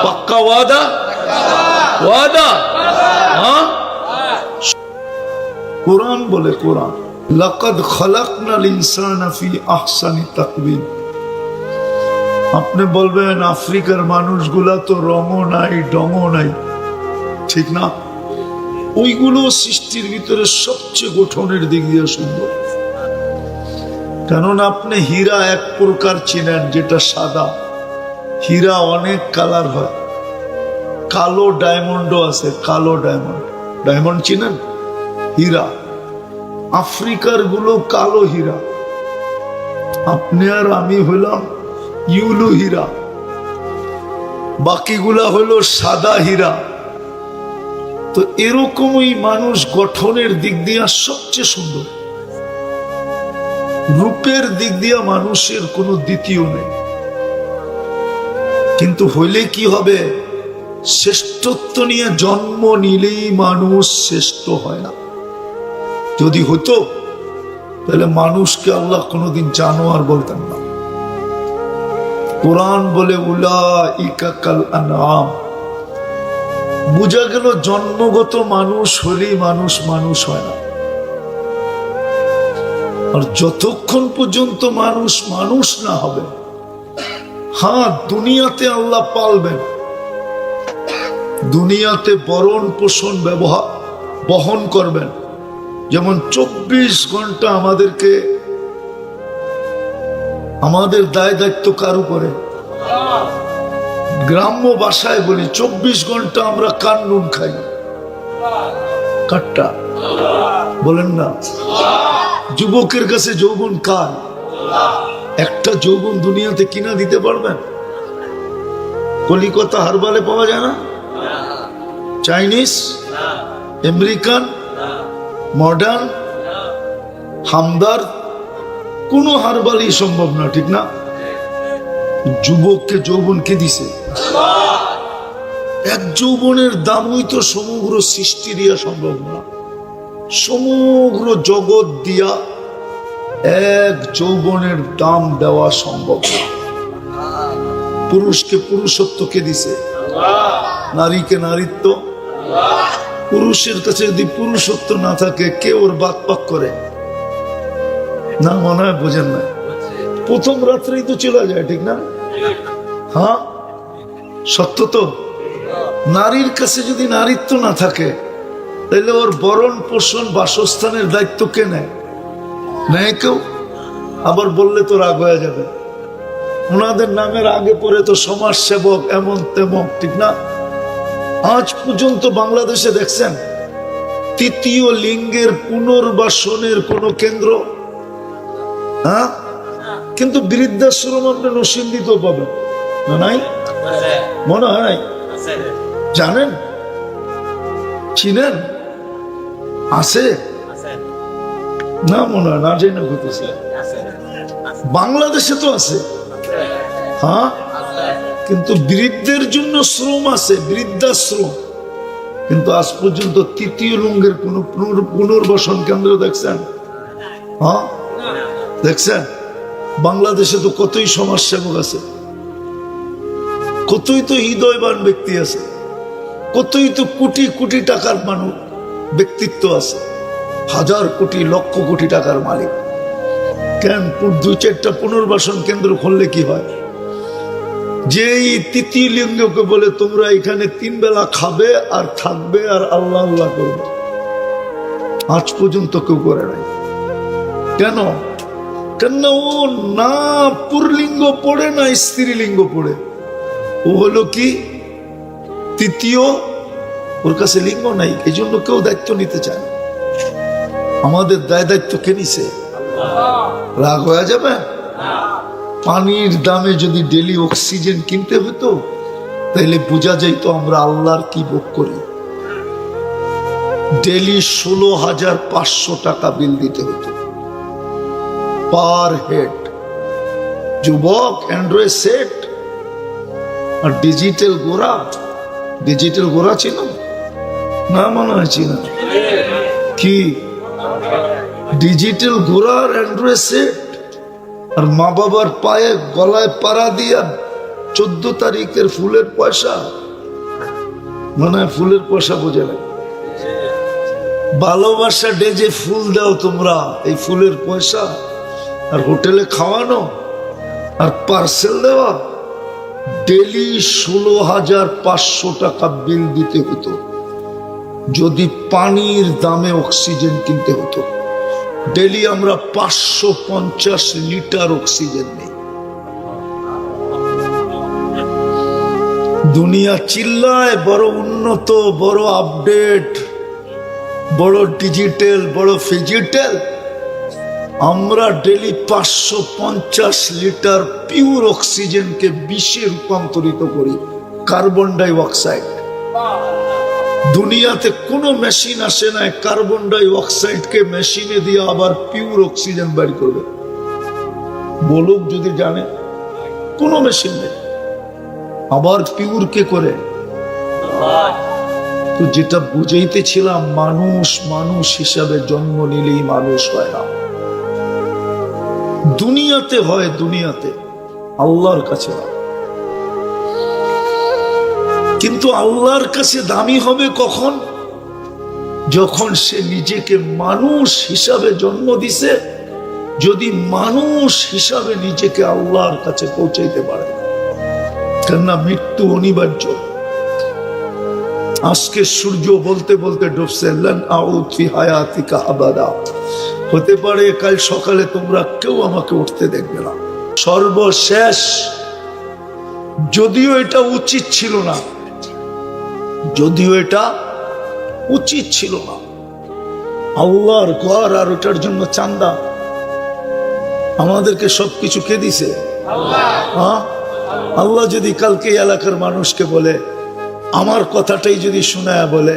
পাক্কা ওয়াদা? ওয়াদা? হ্যাঁ। কোরআন বলে, কোরআন লাকাদ খালাকনাল ইনসানা ফি আহসানি তাকওয়িম। আপনি বলবেন আফ্রিকার মানুষগুলা তো রঙও নাই ডঙও নাই, ঠিক না? ওইগুলো সৃষ্টির ভিতরে সবচেয়ে গঠনের দিক দিয়ে সুন্দর। কেননা আপনি হীরা এক প্রকার চিনেন যেটা সাদা, হীরা অনেক কালার হয়। কালো ডায়মন্ডও আছে, কালো ডায়মন্ড। ডায়মন্ড চিনেন? হীরা। আফ্রিকার গুলো কালো হীরা, আপনি আর আমি হইলাম ইউলু হীরা, বাকিগুলা হলো সাদা হীরা। তো এরকমই মানুষ গঠনের দিক দিয়ে সবচেয়ে সুন্দর, রূপের দিক দিয়ে মানুষের কোনো দ্বিতীয় নেই। কিন্তু হইলে কি হবে? শ্রেষ্ঠত্ব নিয়ে জন্ম নিলেই মানুষ শ্রেষ্ঠ হয় না। যদি হতো তাহলে মানুষকে আল্লাহ কোনোদিন জানোয়ার বলতেন না। কোরআন বলে উলাইকা কাল আনআম। বুঝা গেল জন্মগত মানুষ হলেই মানুষ মানুষ হয় না। আর যতক্ষণ পর্যন্ত মানুষ মানুষ না হবে, হ্যাঁ দুনিয়াতে আল্লাহ পালবেন, দুনিয়াতে বরণ পোষণ ব্যবহার বহন করবেন। যেমন 24 ঘন্টা আমাদেরকে, আমাদের দায় দায়িত্ব কার উপরে? গ্রাম্য ভাষায় বলি 24 ঘন্টা আমরা কান নুন খাই। কাটটা বলেন না? যুবকের কাছে যৌবন কার? একটা যৌবন দুনিয়াতে কিনা দিতে পারবেন? কলিকাতা হারবালে পাওয়া যায় না? চাইনিজ, আমেরিকান, মডার্ন, হামদার, কোন হারবালই সম্ভব না, ঠিক না? যুবককে যৌবন কে দিছে? এক যৌবনের দামই তো সমগ্র সৃষ্টি দিয়া সম্ভব না। সমগ্র জগৎ দিয়া এক যৌবনের দাম দেওয়া সম্ভব না। পুরুষকে পুরুষত্ব কে দিছে? নারীকে নারীত্ব। পুরুষের কাছে যদি পুরুষত্ব না থাকে, কে ওর বাদ পাক করে? না, মনে হয় বোঝেন না। প্রথম রাত্রেই তো চলে যায়, ঠিক না? হ্যাঁ, সত্য তো। নারীর কাছে যদি নারীত্ব না থাকে, তাহলে ওর বরণ পোষণ বাসস্থানের দায়িত্ব কে নেয়? নেয় কেউ? আবার বললে তো রাগ হয়ে যাবে। ওনাদের নামের আগে পরে তো সমাজ সেবক এমন তেমন, ঠিক না? আজ পর্যন্ত বাংলাদেশে দেখছেন তৃতীয় লিঙ্গের পুনর্বাসনের কোন কেন্দ্র? হ্যাঁ, কিন্তু বৃদ্ধাশ্রম আপনি নসিন্দিত পাবেন না? নাই? মনে হয় নাই? জানেন? চিনেন? আছে না? মনে হয় না, জেনে ঘটেছে। বাংলাদেশে তো আছে, হ্যাঁ, কিন্তু বৃদ্ধের জন্য শ্রম আছে, বৃদ্ধাশ্রম। কিন্তু আজ পর্যন্ত তৃতীয় লিঙ্গের কোন পুনর্বাসন কেন্দ্র দেখছেন? হ্যাঁ, দেখছেন? বাংলাদেশে তো কতই সমাজসেবক আছে, কতই তো হৃদয়বান ব্যক্তি আছে, কতই তো কোটি কোটি টাকার মানুষ ব্যক্তিত্ব আছে, হাজার কোটি লক্ষ কোটি টাকার মালিক। কেন 2-4টা পুনর্বাসন কেন্দ্র খুললে কি হয়? যেই তৃতীয় লিঙ্গকে বলে তোমরা এখানে 3 বেলা খাবে আর থাকবে আর আল্লাহ আল্লাহ করবে, আজ পর্যন্ত কেউ করে নাই। কেন? কেন ও না পুরলিঙ্গ পড়ে না স্ত্রীলিঙ্গ পড়ে, ও হলো কি তৃতীয়, ওর কাছে লিঙ্গ নাই, এই জন্য কেউ দায়িত্ব নিতে চায় না। আমাদের দায়িত্ব কে নিছে? রাগ হয়ে যাবে? পানির দামে যদি ডেলি অক্সিজেন কিনতে হতো তাহলে বোঝা যাইতো আমরা আল্লাহর কি ভোগ করি। ডেলি 16,500 টাকা বিল দিতে হতো পার হেড। যুবক অ্যান্ড্রয়েড সেট আর ডিজিটাল গোড়া, ডিজিটাল গোড়া ছিল না, মনে হয় ছিল কি? ডিজিটাল গোড়া আর অ্যান্ড্রয়েড সেট, আর মা বাবার পায়ে গলায় পাড়া দিয়া 14 তারিখের ফুলের পয়সা, মনে হয় ফুলের পয়সা বোঝে না। ভালোবাসা ডে যে ফুল দাও তোমরা, এই ফুলের পয়সা, আর হোটেলে খাওয়ানো আর পার্সেল দেওয়া, ডেলি 16,500 টাকা বিল দিতে হতো যদি পানির দামে অক্সিজেন কিনতে হতো। ডেলি আমরা 550 লিটার অক্সিজেন নেই। দুনিয়া চিল্লায় বড় উন্নত, বড় আপডেট, বড় ডিজিটাল, বড় ফিজিটাল। আমরা ডেলি 550 লিটার পিওর অক্সিজেনকে বিষে রূপান্তরিত করি, কার্বন ডাই অক্সাইড। দুনিয়াতে কোনো মেশিন আসে না কার্বন ডাই অক্সাইডকে মেশিনে দিয়ে আবার পিওর অক্সিজেন বের করবে। বলুক যদি জানে, কোনো মেশিন নেই। আবার পিওর কে করে? তো যেটা বুঝাইতেছিলাম, মানুষ মানুষ হিসাবে জন্ম নিলেই মানুষ হয় না। দুনিয়াতে হয়, দুনিয়াতে, আল্লাহর কাছে হয়। কিন্তু আল্লাহর কাছে দামি হবে কখন? যখন সে নিজেকে মানুষ হিসাবে জন্ম দিছে। যদি মানুষ হিসাবে নিজেকে আল্লাহর কাছে পৌঁছাইতে পারে, কেননা মৃত্যু অনিবার্য। আজকে সূর্য বলতে বলতে ডুবছে, লান আউদ ফি হায়াতিকা আবাদা। হতে পারে কাল সকালে তোমরা কেউ আমাকে উঠতে দেখবে না। সর্বশেষ, যদিও এটা উচিত ছিল না, যদিও এটা উচিত ছিল না, আল্লাহর ঘর আর ওটার জন্য চান্দা আমাদেরকে সবকিছু কে দিছে? হ্যাঁ, আল্লাহ যদি কালকে এলাকার মানুষকে বলে, আমার কথাটাই যদি শোনায় বলে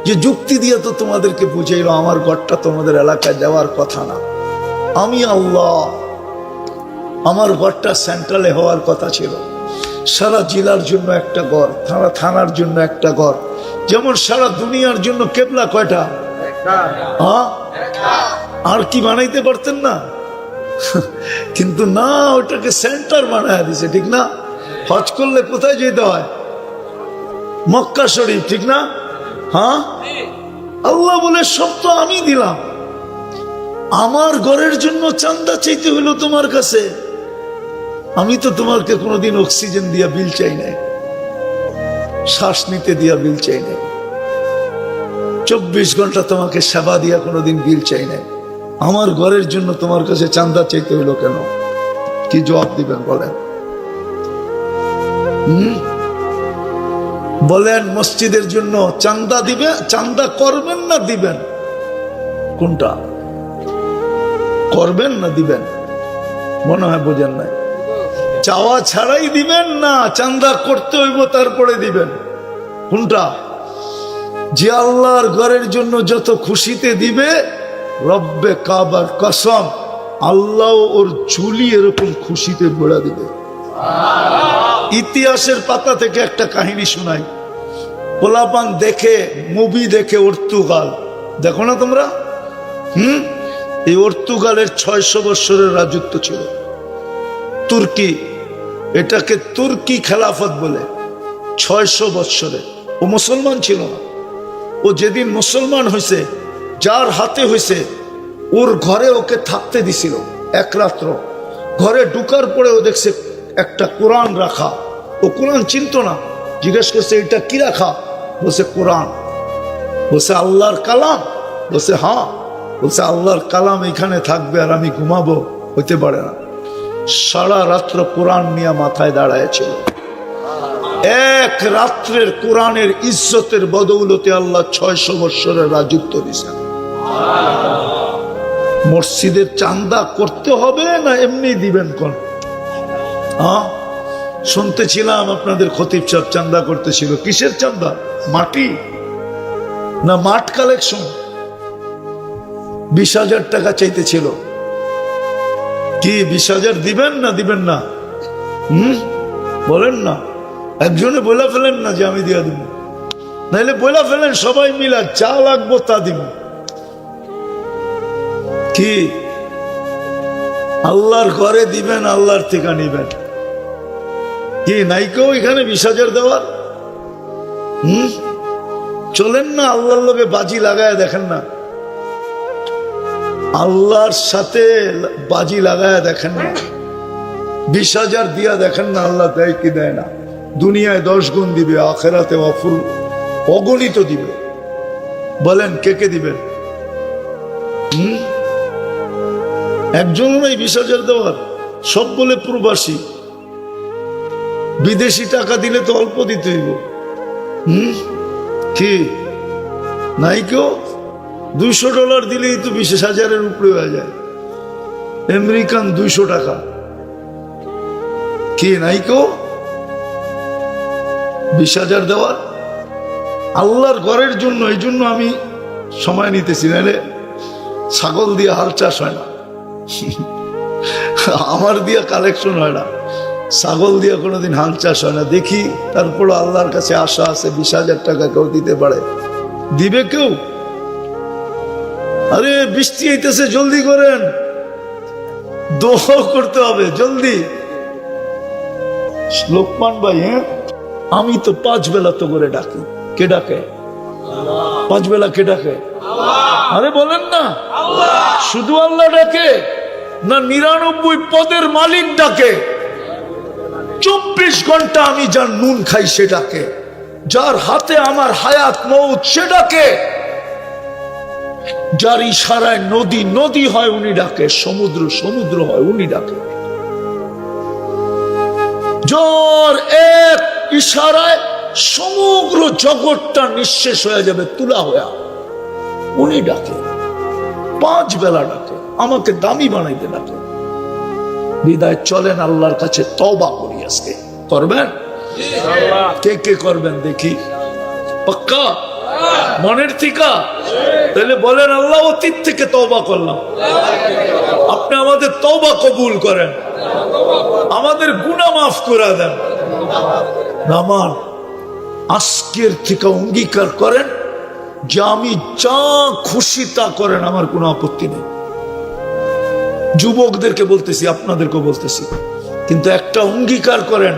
যে যুক্তি দিয়ে তো তোমাদেরকে বুঝাইলো আমার ঘরটা তোমাদের এলাকায় দেওয়ার কথা না, আমি আল্লাহ, আমার ঘরটা সেন্ট্রালে হওয়ার কথা ছিল। সারা জেলার জন্য একটা ঘর, থানার জন্য একটা ঘর, যেমন সারা দুনিয়ার জন্য কেবলা কয়টা? হ্যাঁ, আর কি বানাইতে পারতেন না? কিন্তু না, ওটাকে সেন্টার বানায় দিছে, ঠিক না? হজ করলে কোথায় যেতে হয়? মক্কা শরীফ, ঠিক না? হ্যাঁ, আল্লাহ বলে সব তো আমি দিলাম, আমার ঘরের জন্য চান্দা চাইতে হলো তোমার কাছে। আমি তো তোমাকে কোনোদিন অক্সিজেন দিয়া বিল চাই নাই, শ্বাস নিতে দিয়া বিল চাই নাই, 24 ঘন্টা তোমাকে সেবা দিয়া কোনোদিন বিল চাই নাই। আমার ঘরের জন্য তোমার কাছে চান্দা চাইতে হলো কেন? কি জবাব দিবেন বলেন? বলেন, মসজিদের জন্য চান্দা দিবে, চান্দা করবেন না দিবেন? কোনটা করবেন না দিবেন? মনে হয় বোঝেন নাই। চাওয়া ছাড়াই দিবেন না চান্দা করতে হইব তারপরে দিবেন? কোনটা? যে আল্লাহর ঘরের জন্য যত খুশিতে দিবে, রব্বে কাবার কসম, আল্লাহ ওর ঝুলি এরকম খুশিতে ভরা দিবে। ইতিহাসের পাতা থেকে একটা কাহিনী শোনাই। পোলাপান দেখে, মুভি দেখে পর্তুগাল, দেখো না তোমরা? এই পর্তুগালের 600 বছরের রাজত্ব ছিল। তুর্কি, এটাকে তুর্কি খেলাফত বলে। 600 বছরে ও মুসলমান ছিল না। ও যেদিন মুসলমান হয়েছে, যার হাতে হয়েছে, ওর ঘরে ওকে থাকতে দিছিল এক রাত্র। ঘরে ঢুকার পরে ও দেখছে একটা কোরআন রাখা। ও কোরআন চিনত না, জিজ্ঞেস করছে এটা কি রাখা? বলছে কোরআন। বলছে আল্লাহর কালাম? বলছে হ্যাঁ। বলছে আল্লাহর কালাম এখানে থাকবে আর আমি ঘুমাবো, হইতে পারে না। সারা রাত্র কোরআন নিয়ে মাথায় দাঁড়ায়ছিল। এক রাত্রের কোরআনের ইজ্জতের বদৌলতে আল্লাহ 600 বৎসরের রাজত্ব দিয়েছেন। মসজিদের চান্দা করতে হবে না এমনি দিবেন কোন? হ্যাঁ, শুনতেছিলাম আপনাদের খতিব সাহেব চান্দা করতেছিল। কিসের চান্দা? মাটি না মাঠ কালেকশন? 20,000 টাকা চাইতেছিল। কি 20,000 দিবেন না দিবেন না? বলেন না। একজনে বলে ফেলেন না যে আমি দিয়া দিব, নাইলে বলে ফেলেন সবাই মিলা যা লাগবো তা দিব। কি আল্লাহর ঘরে দিবেন, আল্লাহর থেকে নিবেন? কি নাই কেউ এখানে 20,000 দেওয়ার? চলেন না আল্লাহর লোকে বাজি লাগায় দেখেন না, আল্লাহর সাথে বাজি লাগায় দেখেন না, 20,000 দিয়া দেখেন না আল্লাহ দেয় কি দেয় না। দুনিয়ায় 10 গুণ দিবে, আখেরাতে অগণিত দিবে। বলেন কে কে দিবেন? একজন নাই 20,000 দেওয়ার, সব বলে প্রবাসী। বিদেশি টাকা দিলে তো অল্প দিতে হইব। কি নাই কেউ? $200 দিলেই তো 20,000-এর উপরে হয়ে যায়। আমেরিকান 200 টাকা। কি নাই কেউ 20,000 দেওয়ার? আল্লাহর ঘরের জন্য। এই জন্য আমি সময় নিতেছি, নাহলে ছাগল দিয়ে হাল চাষ হয় না, আমার দিয়া কালেকশন হয় না, ছাগল দিয়ে কোনোদিন হাল চাষ হয় না। দেখি তারপর আল্লাহর কাছে আশা আছে 20,000 টাকা কেউ দিতে পারে। দিবে কেউ? আরে বৃষ্টি হইতেছে, জলদি করেন, দোয়া করতে হবে জলদি। লোকমান ভাই, হ্যাঁ আমি তো 5 বেলা তো করে ডাকি। কে ডাকে? 5 বেলা কে ডাকে? আরে বলেন না, শুধু আল্লাহ ডাকে না 99 পদের মালিক ডাকে? 24 ঘন্টা আমি যার নুন খাই সে ডাকে, যার হাতে আমার হায়াত মৌত সে ডাকে, যার ইশারায় নদী নদী হয় উনি ডাকে, সমুদ্র সমুদ্র হয় উনি ডাকে, যার এক ইশারায় সমগ্র জগৎটা নিঃশেষ হয়ে যাবে তুলা হয়ে, উনি ডাকে। 5 বেলা ডাকে, আমাকে দামি বানাইতে ডাকে। বিদায় চলেন আল্লাহর কাছে তওবা করি। আজকে করবেন? কে কে করবেন দেখি? পাক্কা মনের থেকে? তাহলে বলেন আল্লাহ অতীত থেকে তওবা করলাম, আপনি আমাদের তওবা কবুল করেন, আমাদের গুনাহ মাফ করে দেন। আমার আজকের থেকে অঙ্গীকার করেন যে আমি যা খুশি তা করেন, আমার কোনো আপত্তি নেই। যুবকদেরকে বলতেছি, আপনাদেরকে বলতেছি, কিন্তু একটা অঙ্গীকার করেন,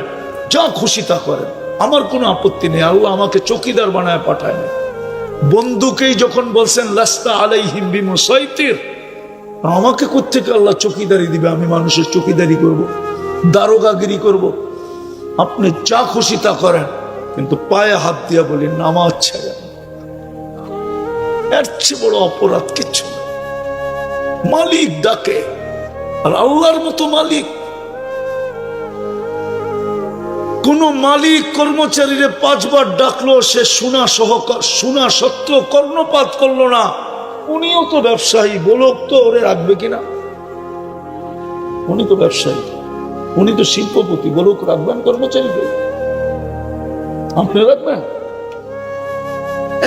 যা খুশি তা করেন, আমার কোনো আপত্তি নেই। আল্লাহ আমাকে চৌকিদার বানায় পাঠায় না। বন্ধুকেই যখন বলছেন লাস্তা আলাইহিম বিমুসাইতির, আমাকে কোত্থেকে আল্লাহ চৌকিদারি দিবে? আমি মানুষের চৌকিদারি করব, দারোগাগিরি করব? আপনি যা খুশি তা করেন, কিন্তু পায়ে হাত দিয়া বলি নামাজ ছেড়ে। এর চেয়ে বড় অপরাধ কিচ্ছু না। মালিক ডাকে, আর আল্লাহর মতো মালিক কোন মালিক কর্মচারীরে 5 বার ডাকলো, সে শোনা সত্ত্বেও কর্ণপাত করলো না। উনিও তো ব্যবসায়ী, বলক তো ওরে রাখবে কিনা? উনি তো ব্যবসায়ী, উনি তো শিল্পপতি, বলক রাখবেন কর্মচারীকে? আপনি রাখবেন?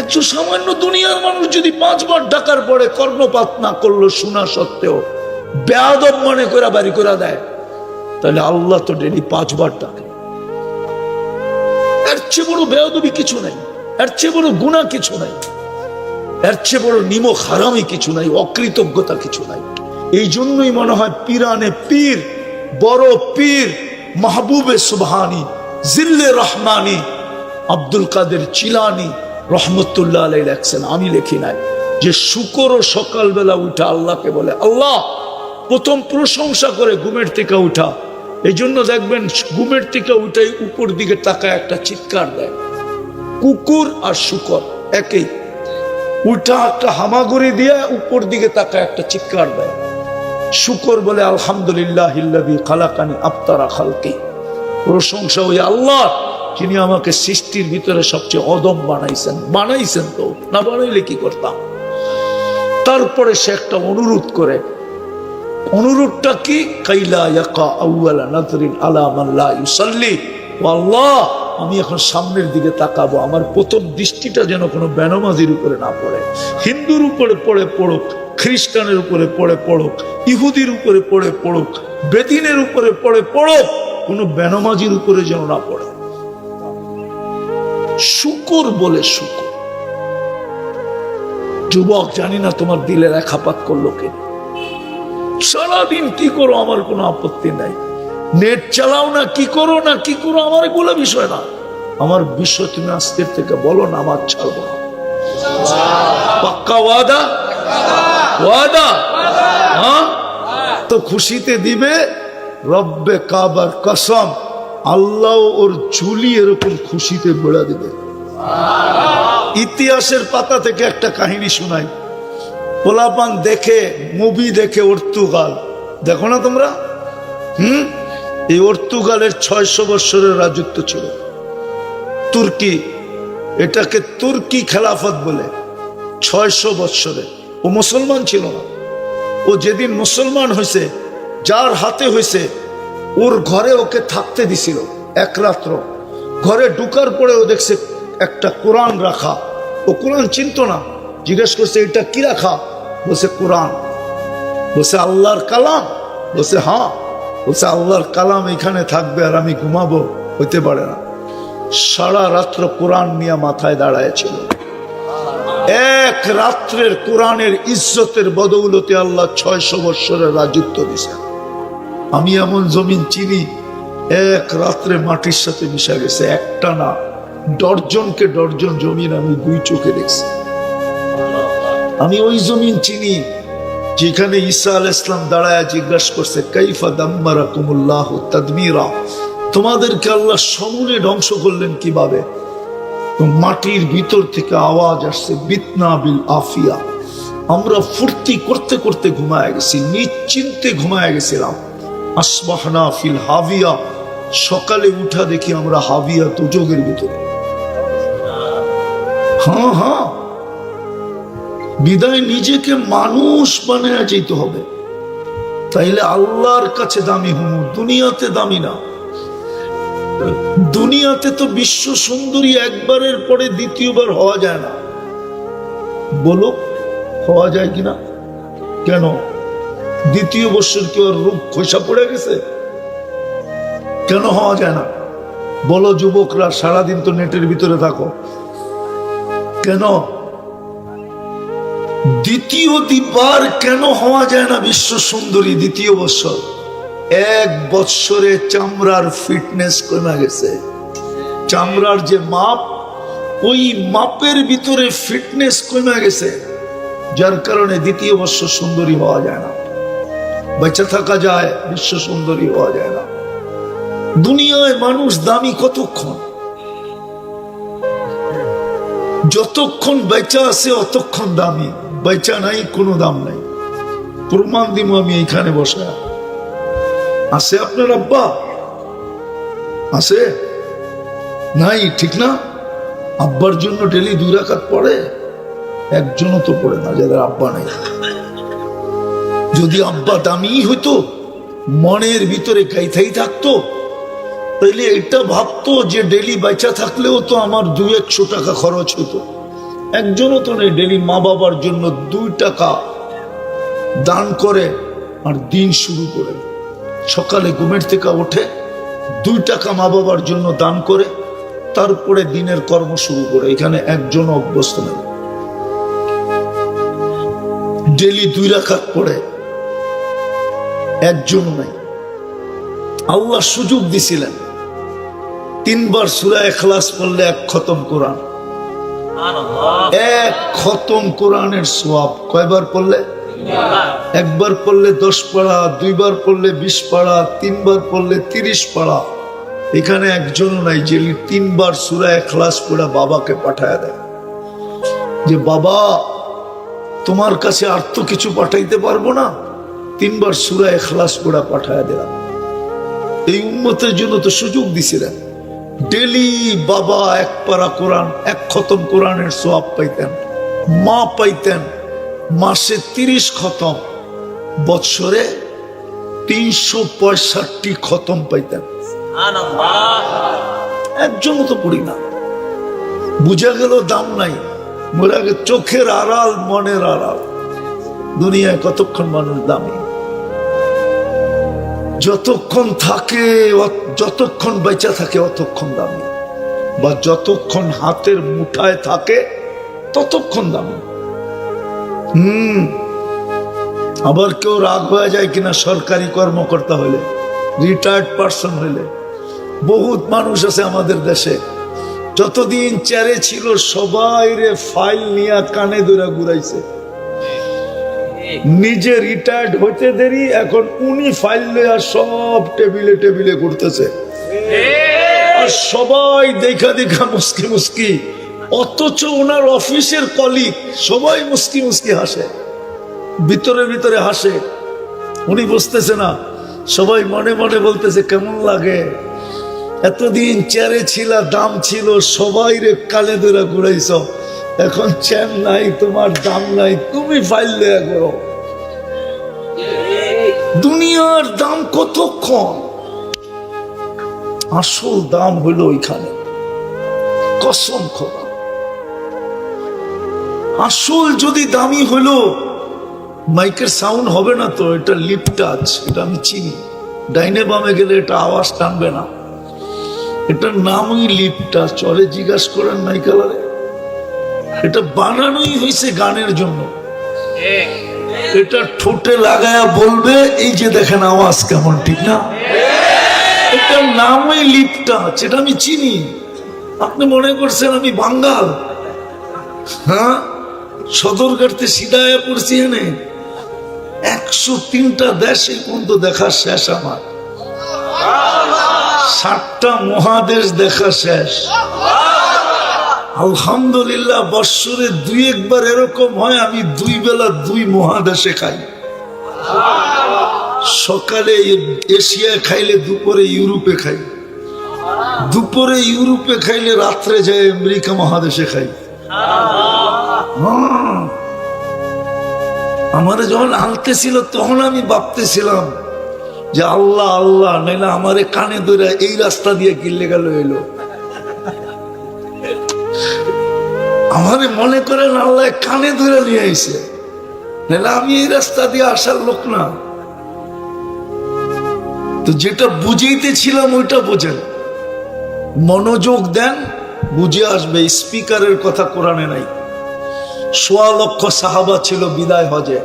একজন সামান্য দুনিয়ার মানুষ যদি 5 বার ডাকার পরে কর্ণপাত না করলো, শোনা সত্ত্বেও বেয়াদব মনে করে বাড়ি করে দেয়, তাহলে আল্লাহ তো ডেলি 5 বার ডাকে। এর চেয়ে বড় বেয়াদবি কিছু নাই, এর চেয়ে বড় গুনাহ কিছু নাই, এর চেয়ে বড় নিমক হারামি কিছু নাই, অকৃতজ্ঞতা কিছু নাই। এই জন্যই মনে হয় পীরানে পীর, বড় পীর মাহবুবে সুবহানি জিল্লে রহমানি আব্দুল কাদের চিলানি রহমতুল্লাহ আলাইহি লেখছেন, আমি লিখি নাই, যে শুকর সকালবেলা উঠা আল্লাহকে বলে আল্লাহ, প্রথম প্রশংসা করে ঘুমের থেকে উঠা। এই জন্য দেখবেন ঘুমের থেকে উঠাই উপর দিকে তাকায় একটা চিৎকার দেয়। কুকুর আর শুকর একই, উঠা একটা হামাগুড়ি দিয়ে উপর দিকে তাকায় একটা চিৎকার দেয়, শুকর বলে আলহামদুলিল্লাহিল্লাযী খালাকানি আফতারা খালকি, প্রশংসা ওই আল্লাহ যিনি আমাকে সৃষ্টির ভিতরে সবচেয়ে অদম বানাইছেন। বানাইছেন তো, না বানাইলে কি করতাম? তারপরে সে একটা অনুরোধ করে, অনুরোধটা কি? কাইলা ইয়াকা আউয়ালা নাযরিন আলা মান লা ইউসাল্লি, ও আল্লাহ আমি এখন সামনের দিকে তাকাবো, আমার প্রথম দৃষ্টিটা যেন কোনো বেনামাজির উপরে না পড়ে। হিন্দুর উপরে পড়ে পড়ুক, খ্রিস্টানের উপরে পড়ে পড়ুক, ইহুদির উপরে পড়ে পড়ুক, বেদিনের উপরে পড়ে পড়ুক, কোনো বেনামাজির উপরে যেন না পড়ে। শুকর বলে শুকর। যুবক, জানি না তোমার দিলে রেখাপাত করলো কে। সারাদিন কি করো আমার কোনো আপত্তি নাই, নেট চালাও না কি করো না কি করো আমার এগুলো বিষয় না। আমার বিষয় তুমি আজকের থেকে বলো না আমার ছাড়বো না। পাক্কা ওয়াদা? ওয়াদা? হ্যাঁ, তো খুশিতে দিবে। রব্বে কাবার কসম, আল্লাহ ওর ঝুলি এরকম খুশিতে বেড়া দিবে। ইতিহাসের পাতা থেকে একটা কাহিনী শোনাই। পোলাপান দেখে, মুভি দেখে পর্তুগাল, দেখো না তোমরা? এই পর্তুগালের 600 বছরের রাজত্ব ছিল। তুর্কি, এটাকে তুর্কি খেলাফত বলে। 600 বছরে ও মুসলমান ছিল না। ও যেদিন মুসলমান হয়েছে, যার হাতে হয়েছে, ওর ঘরে ওকে থাকতে দিছিল এক রাত্র। ঘরে ঢুকার পরে ও দেখছে একটা কোরআন রাখা। ও কোরআন চিনত না, জিজ্ঞেস করছে এটা কি রাখা? বলছে কোরআন। বলছে আল্লাহর কালাম? বলছে হ্যাঁ। বলছে আল্লাহর কালাম এখানে থাকবে আর আমি ঘুমাবো? হইতে পারে না। সারা রাত্র কোরআন নিয়ে মাথায় দাঁড়ায়ছিল। এক রাত্রের কোরআনের ইজ্জতের বদৌলতে আল্লাহ 600 বছরের রাজত্ব দিয়েছেন। আমি এমন জমিন চিনি এক রাত্রে মাটির সাথে মিশা গেছে। একটা না, ডর্জনকে ডর্জন জমিন আমি 2 চোখে দেখছি। আমি ওই জমিন চিনি যেখানে ঈসা আলাইহিস সালাম দাঁড়ায় জিজ্ঞাসা করছে কাইফা দাম্মারাকুমুল্লাহ তাদমীরা, তোমাদেরকে আল্লাহ সমূলে ধ্বংস করলেন কিভাবে? তো মাটির ভিতর থেকে আওয়াজ আসছে বিতনা বিল আফিয়া। আমরা ফুর্তি করতে করতে ঘুমায় গেছি, নিশ্চিন্তে ঘুমায় গেছিলাম। আসবাহনা ফিল হাবিয়া, সকালে উঠা দেখি আমরা হাবিয়া দুজকের ভিতরে। হ্যাঁ হ্যাঁ, বিদায় নিজেকে মানুষ বানায় যেতে হবে, তাইলে আল্লাহর কাছে দামি হম। দুনিয়াতে দামি না। দুনিয়াতে তো বিশ্ব সুন্দরী একবারের পরে দ্বিতীয়বার হওয়া যায় না। বলো হওয়া যায় কিনা? কেন? দ্বিতীয় বছর কি ওর রূপ খোসা পড়ে গেছে? কেন হওয়া যায় না? বলো যুবকরা, সারাদিন তো নেটের ভিতরে থাকো, কেন দ্বিতীয়বার কেন হওয়া যায় না বিশ্ব সুন্দরী দ্বিতীয় বছর? 1 বছরে চামড়ার ফিটনেস কমে গেছে। চামড়ার যে মাপ, ওই মাপের ভিতরে ফিটনেস কমে গেছে, যার কারণে দ্বিতীয় বছর সুন্দরী হওয়া যায় না। বেঁচে থাকা যায়, বিশ্ব সুন্দরী হওয়া যায় না। দুনিয়ায় মানুষ দামি কতক্ষণ? যতক্ষণ বেচা আছে অতক্ষণ দামি, বেচা নাই কোনো দাম নাই। প্রমাণ দিব আমি এইখানে বসে। আছে আপনার আব্বা? আছে? নাই, ঠিক না? আব্বার জন্য ডেলি 2 রাকাত পড়ে? একজনও তো পড়ে না যাদের আব্বা নেই। যদি আব্বা দামি হইতো, মনের ভিতরে গাইথাই থাকতো, তাইলে এটা ভাবতো যে ডেলি বেচা থাকলেও তো আমার 200-100 টাকা খরচ হতো। একজনও তো নেই ডেলি মা বাবার জন্য 2 টাকা দান করে আর দিন শুরু করে। সকালে ঘুমের থেকে ওঠে 2 টাকা মা বাবার জন্য দান করে, তারপরে দিনের কর্ম শুরু করে। এখানে একজনও অভ্যস্ত নেই। ডেলি 2 রাকাত পড়ে একজনও নাই। আল্লাহ সুযোগ দিছিলেন 3 বার সূরা ইখলাস পড়লে 1 খতম কোরআন। 1 খতম কোরআনের সওয়াব কয়বার পড়লে? 1 বার পড়লে 10 পারা, 2 বার পড়লে 20 পারা, 3 বার পড়লে 30 পারা। এখানে একজনও নাই যে 3 বার সূরা ইখলাস পড়া বাবাকে পাঠায় দেয় যে বাবা তোমার কাছে আর তো কিছু পাঠাইতে পারবো না, 3 বার সূরা ইখলাস পড়া পাঠায়া দিলাম। এই উম্মতের জন্য তো সুযোগ দিছিলেন, ডেলি বাবা 1 পারা কোরআন, 1 খতম কোরআনের সওয়াব পাইতেন, মা পাইতেন মাসে 30 খতম, বৎসরে 365 খতম পাইতেন। একজনও তো পড়ি না। বুঝা গেল দাম নাই, মরে আগে চোখের আড়াল মনের আড়াল। দুনিয়ায় কতক্ষণ মানুষ দামি, যতক্ষণ থাকে, যতক্ষণ বেঁচে থাকে অতক্ষণ দামি, বা যতক্ষণ হাতের মুঠায় থাকে ততক্ষণ দামি। আবার কেউ রাগ হয়ে যায় কিনা সরকারি কর্মকর্তা হইলে, রিটায়ার্ড পার্সন হইলে। বহুত মানুষ আছে আমাদের দেশে, যতদিন চেয়ারে ছিল সবাই রে ফাইল নিয়ে কানে ধরে ঘুরাইছে। নিজে রিটায়ার্ড হইতে দেরি, এখন উনি ফাইল লইয়া সব টেবিলে টেবিলে ঘুরতেছে, আর সবাই দেখা দেখা মুস্কি মুস্কি। অথচ ওনার অফিসের কলিগ সবাই মুস্কি মুস্কি হাসে, ভিতরে ভিতরে হাসে, উনি বুঝতেছে না। সবাই মনে মনে বলতেছে কেমন লাগে, এতদিন চেয়ারে ছিল, দাম ছিল, সবাই রে কালে ধরে ঘুরাইছ, এখন চেন নাই, তোমার দাম নাই, তুমি ফাইল লইয়া করো। দুনিয়ার দাম কতক্ষণ, আসল দাম হইল ওইখানে। কসম খোদা, আসল যদি দামি হইলো, মাইকের সাউন্ড হবে না তো, এটা লিপ টাচ, এটা আমি চিনি। ডাইনে বামে গেলে এটা আওয়াজ টানবে না, এটার নামই লিপ টাচ। চলে জিজ্ঞাসা করেন মাইকেলারে, এটা বানানোই হয়েছে গানের জন্য। এটা ঠোঁটে লাগায়া বলবে, এই যে দেখেন আওয়াজ কেমন, ঠিক না? এটার নামই লিপ টাচ, এটা আমি চিনি। আপনি মনে করছেন আমি বাঙ্গাল? হ্যাঁ, সদরঘাটতে সিধায় পড়ছি, এনে 103টা দেশে পর্যন্ত দেখা শেষ আমার, 7টা মহাদেশ দেখা শেষ। আলহামদুলিল্লাহ, বৎসরে 2-1 বার এরকম হয় আমি 2 বেলা 2 মহাদেশে খাই। সকালে এশিয়ায় খাইলে দুপুরে ইউরোপে খাই, দুপুরে ইউরোপে খাইলে রাত্রে যায় আমেরিকা মহাদেশে খাই। আমারে যখন আনতেছিল তখন আমি ভাবতেছিলাম যে আল্লাহ আল্লাহ, নাইলে আমারে কানে ধরে এই রাস্তা দিয়ে কিনলে গেল এলো। আমারে মনে করেন আল্লাহ কানে ধরে নিয়ে আইছে, নাইলে আমি এই রাস্তা দিয়ে আসার লোক না। তো যেটা বুঝাইতেছিলাম ওইটা বোঝেন, মনোযোগ দেন, বুঝে আসবে। স্পিকারের কথা কোরআনে নাই। 1.25 লক্ষ সাহাবা ছিল বিদায় হজে।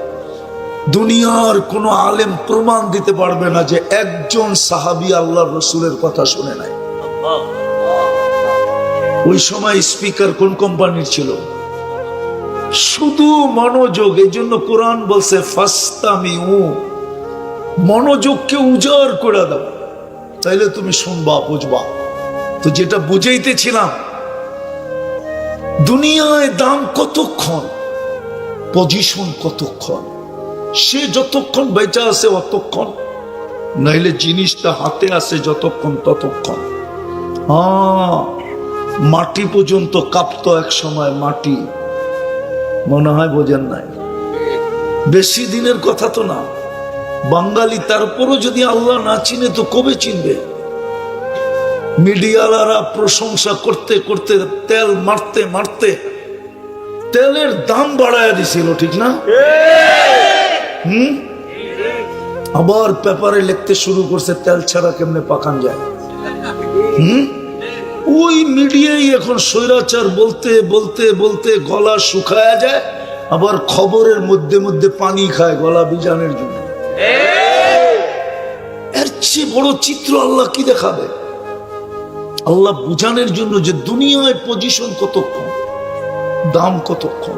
দুনিয়ার কোন আলেম প্রমাণ দিতে পারবে না যে একজন সাহাবী আল্লাহর রাসূলের কথা শুনে নাই। ওই সময় স্পিকার কোন কোম্পানির ছিল? শুধু মনোযোগ। এই জন্য কোরআন বলছে ফাস্তামিউ, মনোযোগকে উজাড় করে দাও, তাইলে তুমি শুনবা, বুঝবা। তো যেটা বুঝাইতেছিলাম, দুনিয়ায় দাম কতক্ষণ, পজিশন কতক্ষণ, সে যতক্ষণ বেঁচে আছে অতক্ষণ, নাইলে জিনিসটা হাতে আছে যতক্ষণ ততক্ষণ। মাটি পর্যন্ত কাঁপতো এক সময়, মাটি, মনে হয় বোঝেন নাই। বেশি দিনের কথা তো না। বাঙালি তারপরও যদি আল্লাহ না চিনে তো কবে চিনবে? মিডিয়ালারা প্রশংসা করতে করতে, তেল মারতে মারতে তেলের দাম বাড়ায় দিছিল, ঠিক না? আবার পেপারে লিখতে শুরু করছে তেল ছাড়া কেমনে পাকান যায়। ওই মিডিয়াই এখন স্বৈরাচার বলতে বলতে বলতে গলা শুকায়া যায়, আবার খবরের মধ্যে মধ্যে পানি খায় গলা ভিজানোর জন্য। এর চেয়ে বড় চিত্র আল্লাহ কি দেখাবে? আল্লাহ বুঝানোর জন্য যে দুনিয়ায় পজিশন কতক্ষণ, দাম কতক্ষণ।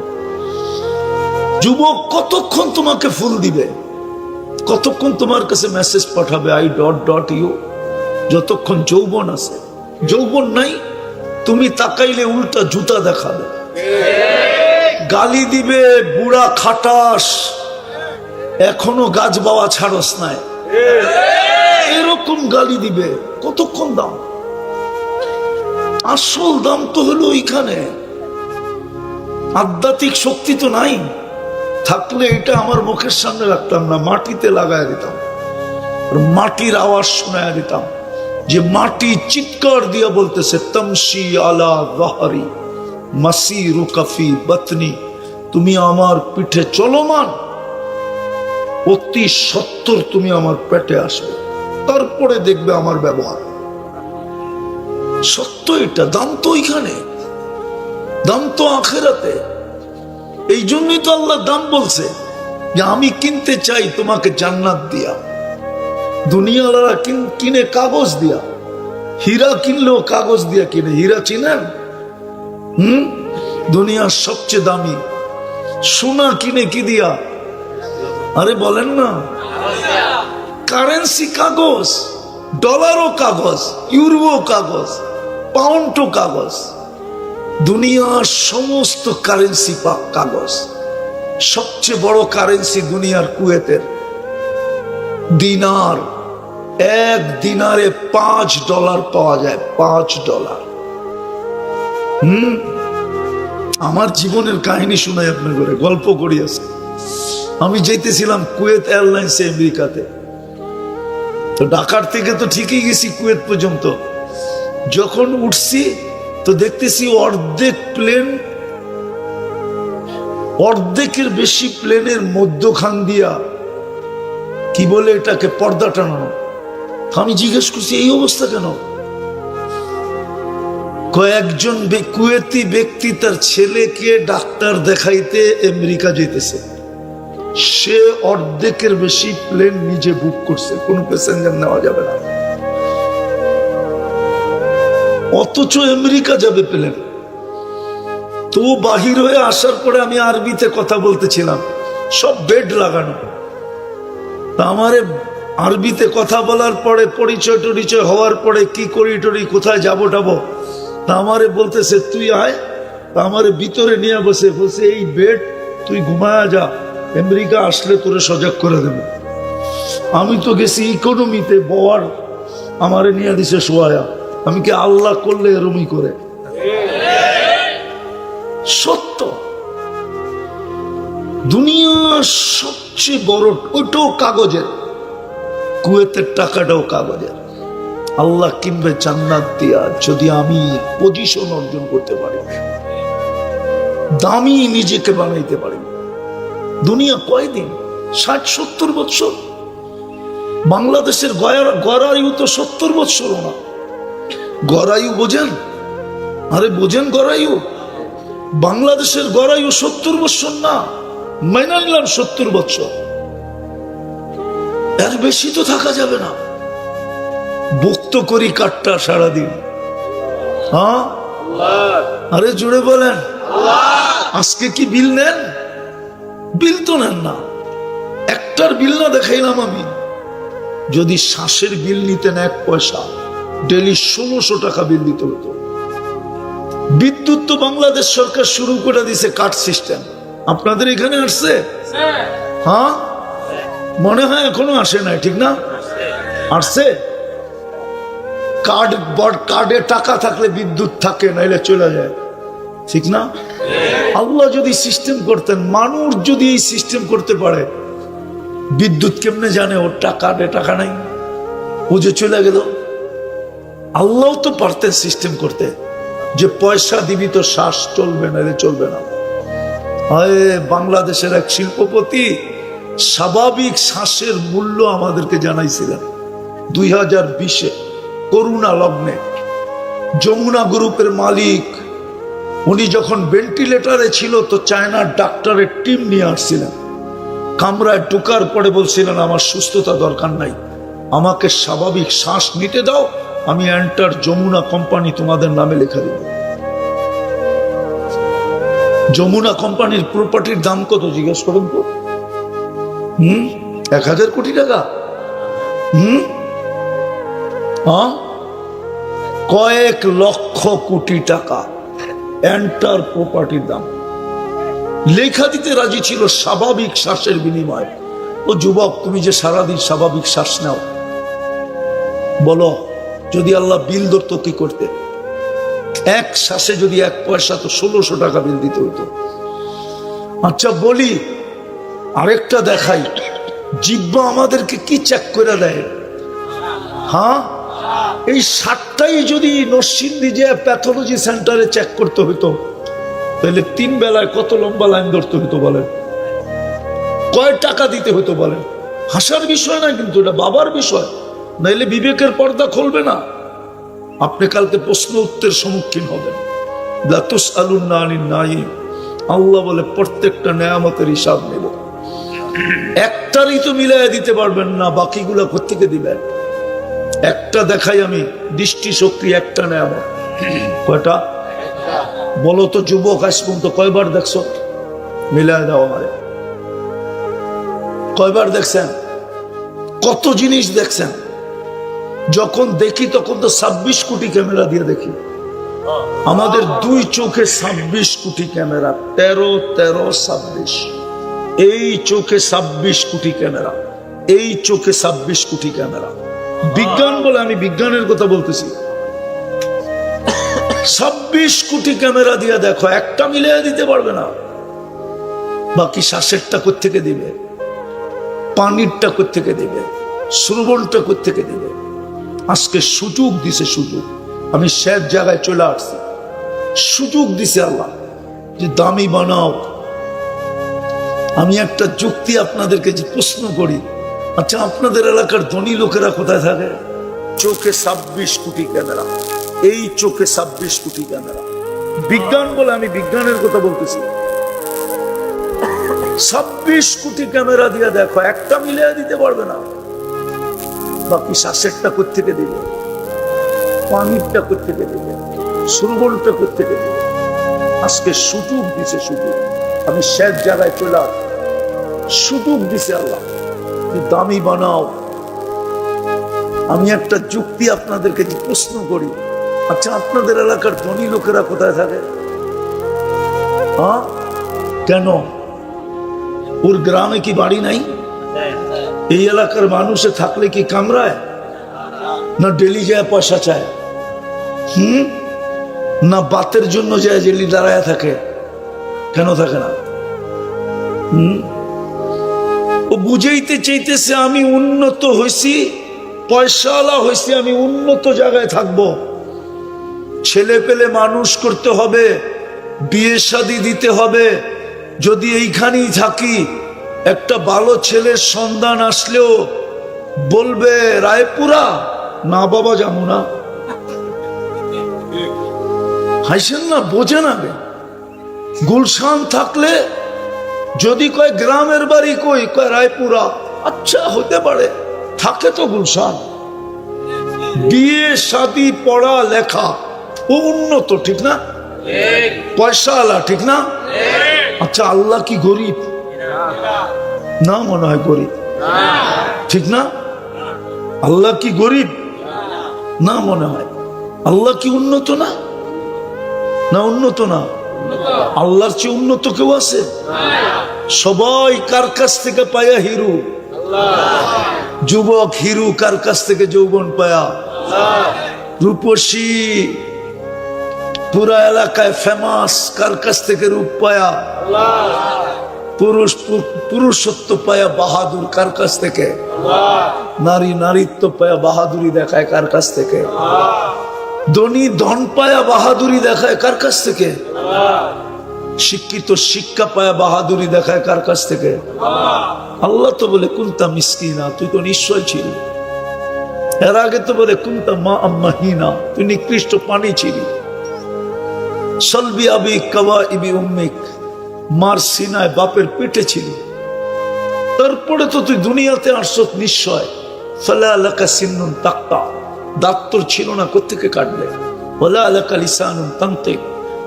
যুবক কতক্ষণ তোমাকে ফুল দিবে, কতক্ষণ তোমার কাছে মেসেজ পাঠাবে আই ডট ডট ইউ, যতক্ষণ যৌবন আছে। যৌবন নাই, তুমি তাকাইলে উল্টা জুতা দেখাবে। গালি দিবে, বুড়া খাটাস, এখনো গাছ বাওয়া ছাড়স নাই, এরকম গালি দিবে। কতক্ষণ দাম? আসল দাম তো হলো ওইখানে। আধ্যাত্মিক শক্তি তো নাই। থাকলে এটা আমার মুখের সামনে রাখতাম না, মাটিতে লাগাই দিতাম, মাটির আওয়াজ শোনায় দিতাম, যে মাটি চিৎকার দিয়া বলতেছে তমশি আলা যাহরি মাসিরুকা ফি বাতনি, তুমি আমার পিঠে চলমান, অতি সত্তর তুমি আমার পেটে আসবে, তারপরে দেখবে আমার ব্যবহার। সত্য এটা। দাম তো ওইখানে, দাম তো আখিরাতে। এই জন্যই তো আল্লাহ দাম বলছে যে আমি কিনতে চাই তোমাকে জান্নাত দিয়া। দুনিয়াওয়ালারা কিনে কাগজ দিয়া, হীরা কিনলেও কাগজ দিয়া কিনে। হীরা চিনেন? দুনিয়ার সবচেয়ে দামি সোনা কিনে কি দিয়া? আরে বলেন না, কারেন্সি কাগজ, ডলারও কাগজ, ইউরো কাগজ, পাউন্ডও কাগজ, দুনিয়ার সমস্ত কারেন্সি কাগজ। সবচেয়ে বড় কারেন্সি দুনিয়ার কুয়েতের দিনার। এক দিনারে $5 পাওয়া যায়, $5। আমার জীবনের কাহিনী শুনাই আপনার করে, গল্প করি আছে। আমি যেতেছিলাম কুয়েত এয়ারলাইন্সে আমেরিকাতে। তো ঢাকার থেকে তো ঠিকই গেছি কুয়েত পর্যন্ত। যখন উঠছি তো দেখতেছি অর্ধেকের বেশি প্লেনের মধ্যখান দিয়া, কি বলে এটাকে, পর্দা টানানো। আমি জিজ্ঞেস করছি এই অবস্থা কেন? কয়েকজন কুয়েতি ব্যক্তি তার ছেলেকে ডাক্তার দেখাইতে আমেরিকা যেতেছে, সে অর্ধেকের বেশি প্লেন নিজে বুক করছে, কোনো প্যাসেঞ্জার নেওয়া যাবে না, অথচ আমেরিকা যাবে প্লেন। তো বাহির হয়ে আসার পরে আমি আরবিতে কথা বলতেছিলাম, সব বেড লাগানো। আমারে আরবিতে কথা বলার পরে পরিচয় টরিচয় হওয়ার পরে কি করি টরি, কোথায় যাবো টাবো, তা আমারে বলতেছে তুই আয়। তা আমারে ভিতরে নিয়ে বলছে এই বেড তুই ঘুমায়া যা, আমেরিকা আসলে তোরে সজাগ করে দেবে। আমি তো গেছি ইকোনমিতে, বওয়ার আমারে নিয়ে দিছে শোয়া। আমি কি আল্লাহ করলে এরমই করে? সত্য। দুনিয়ার সবচেয়ে বড়, ওইটাও কাগজের, কুয়েতের টাকাটাও কাগজের। আল্লাহ কিনবে জান্নাত দিয়া যদি আমি পজিশন অর্জন করতে পারি, দামি নিজেকে বানাইতে পারি। দুনিয়া কয়দিন? 60-70 বছর। বাংলাদেশের গড়ায়ু তো 70 বছর না। গড়ায়ু বোঝেন? আরে বোঝেন গড়ায়ু? বাংলাদেশের গড়ায়ু 70 বছর না, মেনে নিলাম 70 বছর, এর বেশি তো থাকা যাবে না। ভুক্ত করি কাঠটা সারাদিন। হ্যাঁ, আরে জুড়ে বলেন আজকে কি বিল নেন? বিল তো নেন না। একটার বিল না দেখাইলাম আমি। যদি শ্বাসের বিল নিতেন 1 পয়সা, ডেলি 1600 টাকা বিল দিতে হতো। বিদ্যুৎ তো বাংলাদেশ সরকার শুরু করে দিছে কাট সিস্টেম। আপনাদের এখানে আসছে? হ্যাঁ, মনে হয় এখনো আসে নাই, ঠিক না? আসছে। কার্ডে টাকা থাকলে বিদ্যুৎ থাকে, নাইলে চলে যায়, ঠিক না? আল্লাহ যদি সিস্টেম করতেন, মানুষ যদি এই সিস্টেম করতে পারে, বিদ্যুৎ কেমনে জানে ওর কার্ডে টাকা নাই, ও যে চলে গেল? আল্লাহ তো পারতেন সিস্টেম করতে, যে পয়সা দিবি তো শ্বাস চলবে, নাইলে চলবে না। বাংলাদেশের এক শিল্পপতি স্বাভাবিক শ্বাসের মূল্য আমাদেরকে জানাইছিলেন 2020-এ করোনা লগ্নে। যমুনা গ্রুপের মালিক উনি যখন ভেন্টিলেটরে ছিল তো চায়নার ডাক্তারের টিম নিয়ে আসছিলেন। কামরায় ঢোকার পরে বলছিলেন আমার সুস্থতা দরকার নাই, আমাকে স্বাভাবিক শ্বাস নিতে দাও, আমি এন্টার যমুনা কোম্পানি তোমাদের নামে লেখা দেব। যমুনা কোম্পানির প্রপার্টির দাম কত জিজ্ঞেস করেন তো? 1000 কোটি টাকা। কয়েক লক্ষ কোটি টাকা এন্টার প্রপার্টির দাম। লেখা দিতে রাজি ছিল স্বাভাবিক শ্বাসের বিনিময়। ও যুবক, তুমি যে সারাদিন স্বাভাবিক শ্বাস নাও, বলো যদি আল্লাহ বিল ধরতো কি করতে? এক শ্বাসে যদি 1 পয়সা, তো 1600 টাকা বিল দিতে হতো। আচ্ছা বলি, আরেকটা দেখাই, জিহ্বা আমাদেরকে কি চেক করে দেয়? হ্যাঁ, এই 60টাই যদি নরসিংদী যে প্যাথোলজি সেন্টারে চেক করতে হতো, তাহলে 3 বেলায় কত লম্বা লাইন ধরতে হতো বলেন? কয় টাকা দিতে হতো বলেন? হাসার বিষয় না, কিন্তু এটা বাবার বিষয়, নাইলে বিবেকের পর্দা খুলবে না। আপনি কালকে প্রশ্ন উত্তরের সম্মুখীন হবেন। লা তুসআলুন্না আনিন নাঈম, আল্লাহ বলে প্রত্যেকটা নেয়ামতের হিসাব নেব। একটারই তো মিলাইয়া দিতে পারবেন না, বাকিগুলা কোত্থেকে দিবেন? একটা দেখাই আমি, দৃষ্টি শক্তি একটা নেয়ামত। কয়টা বলো তো যুবক, আজ পর্যন্ত কয়বার দেখছো? মিলায় দাও আমারে, কয়বার দেখছেন? কত জিনিস দেখছেন? যখন দেখি তখন তো 26 কোটি ক্যামেরা দিয়ে দেখি। আমাদের 2 চোখে 26 কোটি ক্যামেরা, 13, 26। এই চোখে 26 কোটি ক্যামেরা, এই চোখে 26 কোটি ক্যামেরা। বিজ্ঞান বলে, আমি বিজ্ঞানের কথা বলতেছি। 26 কোটি ক্যামেরা দিয়ে দেখো, একটা মিলিয়ে দিতে পারবে না। বাকি শ্বাসেরটা কোত্থেকে দিবে? পানিরটা কোত্থেকে দিবে? শ্রবণটা কোত্থেকে দিবে? আজকে সুযোগ দিছে, সুযোগ। আমি শেষ জায়গায় চলে আসছি, সুযোগ দিছে আল্লাহ যে দামি বানাও। আমি একটা যুক্তি আপনাদেরকে যে প্রশ্ন করি, আচ্ছা আপনাদের এলাকার ধনী লোকেরা কোথায় থাকে? চোখে 26 কোটি ক্যামেরা, এই চোখে 26 কোটি ক্যামেরা। বিজ্ঞান বলে, আমি বিজ্ঞানের কথা বলতেছি। 26 কোটি ক্যামেরা দিয়ে দেখো, একটা মিলিয়ে দিতে পারবে না। বাকি শ্বাসেরটা কোত্থেকে দিবে? পানিরটা কোত্থেকে দিবে? শ্রবণটা কোত্থেকে দিবে? আজকে সুযোগ দিছে, সুযোগ। আমি শেষ জায়গায় চলে আসি, সুযোগ দিছে আল্লাহ যে দামি বানাও। আমি একটা যুক্তি আপনাদেরকে যে প্রশ্ন করি, আচ্ছা আপনাদের এলাকার ধনী লোকেরা কোথায় থাকে? হ্যাঁ, কেন? ওর গ্রামে কি বাড়ি নাই? এই এলাকার মানুষে থাকলে কি কামড়ায় না? ডেলি যায় পয়সা চায়? না বাতের জন্য যায় জেলি দাঁড়ায় থাকে? কেন থাকে না? ও বুঝাইতে চাইতেছে আমি উন্নত হয়েছি, পয়সাওয়ালা হয়েছি, আমি উন্নত জায়গায় থাকবো, ছেলে পেলে মানুষ করতে হবে, বিয়ে শাদী দিতে হবে। যদি এইখানেই থাকি, একটা ভালো ছেলের সন্ধান আসলেও বলবে রায়পুরা, না বাবা যাবো না। হাসেন না, বোঝে না। গুলশান থাকলে যদি কয় গ্রামের বাড়ি কই, কয় রায়পুরা, আচ্ছা হতে পারে, থাকে তো গুলশান। বিয়ে শাদী পড়া লেখা, ও উন্নত, ঠিক না? পয়সাওয়ালা, ঠিক না? আচ্ছা আল্লাহ কি গরিব? না, মনে হয় গরিব, ঠিক না? আল্লাহ কি গরিব? না, মনে হয়। আল্লাহ কি উন্নত না? না উন্নত না? আল্লাহর চেয়ে উন্নত কেউ আছে? সবাই কার কাছ থেকে পায়া? হিরু। যুবক হিরু কার কাছ থেকে যৌবন পায়া? রূপসী পুরা এলাকায় ফেমাস, কার কাছ থেকে রূপ পায়া? পুরুষত্ব পায়া বাহাদুর কার কাছ থেকে? নারী নারীত্ব পায়া বাহাদুরি দেখায় কার কাছ থেকে? ধনী ধন পায়া বাহাদুরি দেখায় কার কাছ থেকে? শিক্ষিত শিক্ষা পায়া বাহাদুরি দেখায় কার কাছ থেকে? আল্লাহ তো বলে কুনতা মিসকিনা, তুই তো নিশ্চয় ছিলি। এর আগে তো বলে কুনতা মা আম্মাহিনা, তুই নিকৃষ্ট পানি ছিলি। সলবি আবি কাওয়া ইবি উম্মিক, মার সিনায় বাপের পেটে ছিলি। তারপরে তো তুই দুনিয়াতে আসছ নিশ্চয়। ফালা লাকা সিন্নুন তাক্তা, দাঁত তোর ছিল না, কোত্থেকে কাটবে? ওয়ালা লাকা লিসানুন তানতিক,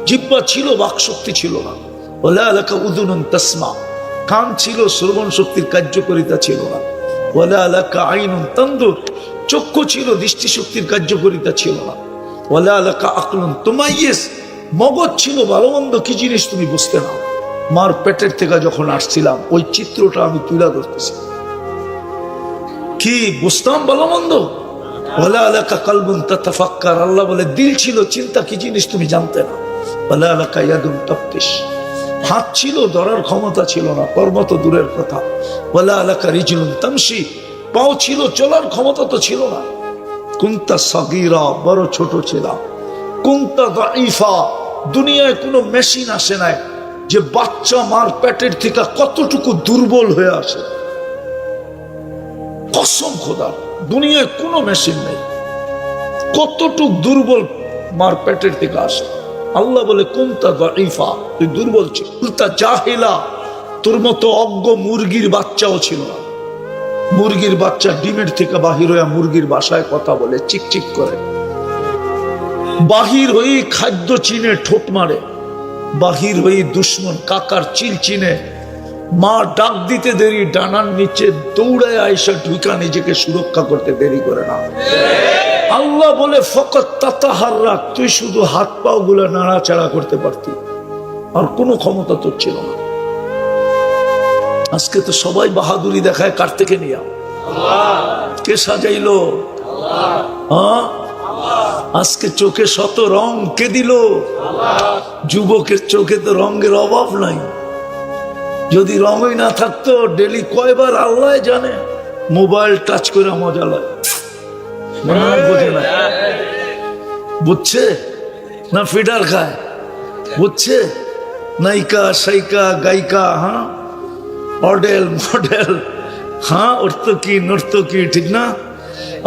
জিহ্বা ছিল, বাকশক্তি ছিল না। ওয়ালা লাকা উযুনুন তাসমা, কান ছিল, শ্রবণ শক্তির কার্যকারিতা ছিল না। ওয়ালা লাকা আইনুন তানদুর, চক্ষু ছিল, দৃষ্টি শক্তির কার্যকারিতা ছিল না। ওয়ালা লাকা আকলুন তুমাইয়িজ, মগজ ছিল, ভালো মন্দ কি জিনিস তুমি বুঝতে না। মার পেটের থেকে যখন আসছিলাম ওই চিত্রটা আমি তুলে ধরতেছি। কি বুঝতাম ভালো মন্দ? ওয়ালা আলাকা কালবুন তাতাফাক্কার, আল্লাহ বলে দিল ছিল, চিন্তা কি জিনিস তুমি জানতে না। ওয়ালা আলাকা ইয়াদুন তাফতিশ, হাত ছিল, ধরার ক্ষমতা ছিল না, কর্ম তো দূরের কথা। ওয়ালা আলাকা রিজলুন তামশি, পাও ছিল, চলার ক্ষমতা তো ছিল না। কুনতা সাগীরা, বড় ছোট ছিলাম। কুনতা দাঈফা, দুনিয়ায় কোনো মেশিন আসে নাই যে বাচ্চা মার পেটের থেকে কতটুকু দুর্বল হয়ে আসে। কসম খোদার, দুনিয়ায় কোনো মেশিন নেই কতটুক দুর্বল মার পেটের থেকে আসে। আল্লাহ বলে কুনতা দাঈফা, তুই দুর্বল ছিল। কুনতা জাহিলা, তোর মতো অজ্ঞ মুরগির বাচ্চাও ছিল না। মুরগির বাচ্চা ডিমের থেকে বাহির হয়ে মুরগির ভাষায় কথা বলে, চিকচিক করে। বাহির হয়ে খাদ্য চিনে ঠোঁট মারে, বাহির হয়ে দুশ্মন কাকার চিল চিনে। মা ডাক দিতে দেরি, ডানার নিচে দৌড়ায় আয়সা ঢুকা নিজেকে সুরক্ষা করতে দেরি করে না। আল্লাহ বলে ফকত তাতাহাররা, তুই শুধু হাত পাও গুলো নাড়াচাড়া করতে পারতি, আর কোনো ক্ষমতা তোর ছিল না। আজকে তো সবাই বাহাদুরি দেখায়, কার থেকে নিয়া? কে সাজাইলো? হ্যাঁ, আজকে চোখে শত রং কে দিল? যুবকের চোখে তো রঙের অভাব নাই। যদি রঙই না থাকতো, ডেলি কয়বার আল্লাহ জানে মোবাইল টাচ করে মজা লাগে। বোঝে না, বুঝছে না? ফিডার খায়, বুঝছে? নায়িকা সাইকা গায়িকা, হ্যাঁ, মডেল মডেল, হ্যাঁ, অর্থকি নর্তকি, ঠিক না?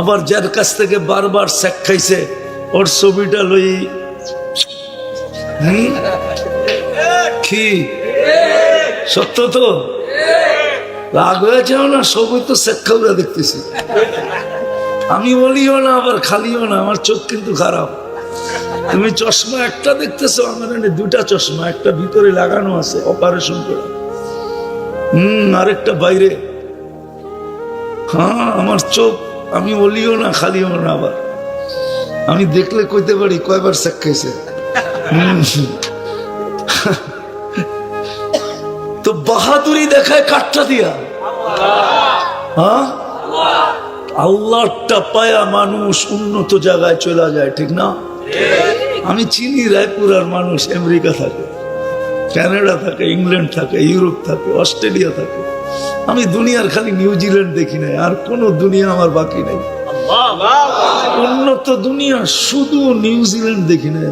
আবার যার কাছ থেকে বারবার শেখ খাইছে, ওর ছবিটা লই কি সত্য তো? রাগ হয়েছে না? সবই তো শেখ খাওয়া দেখতেছি। আমি বলিও না আবার খালিও না, আমার চোখ কিন্তু খারাপ। তুমি চশমা একটা দেখতেছো, আমার দুটা চশমা, একটা ভিতরে লাগানো আছে অপারেশন করে, আরেকটা বাইরে। হ্যাঁ, আমার চোখ, আমি বলিও না খালিও না। আবার আমি দেখলে কইতে পারি কয়বার শেখ খাইছে। তো বাহাদুরি দেখায় কাঠটা দিয়া। হ্যাঁ, আল্লাহটা পায়া মানুষ উন্নত জায়গায় চলে যায়, ঠিক না? আমি চিনি রায়পুরার মানুষ আমেরিকা থাকে, কানাডা থাকে, ইংল্যান্ড থাকে, ইউরোপ থাকে, অস্ট্রেলিয়া থাকে। আমি দুনিয়ার খালি নিউজিল্যান্ড দেখি নাই, আর কোন দুনিয়া আমার বাকি নাই। উন্নত দুনিয়া শুধু নিউজিল্যান্ড দেখি নাই,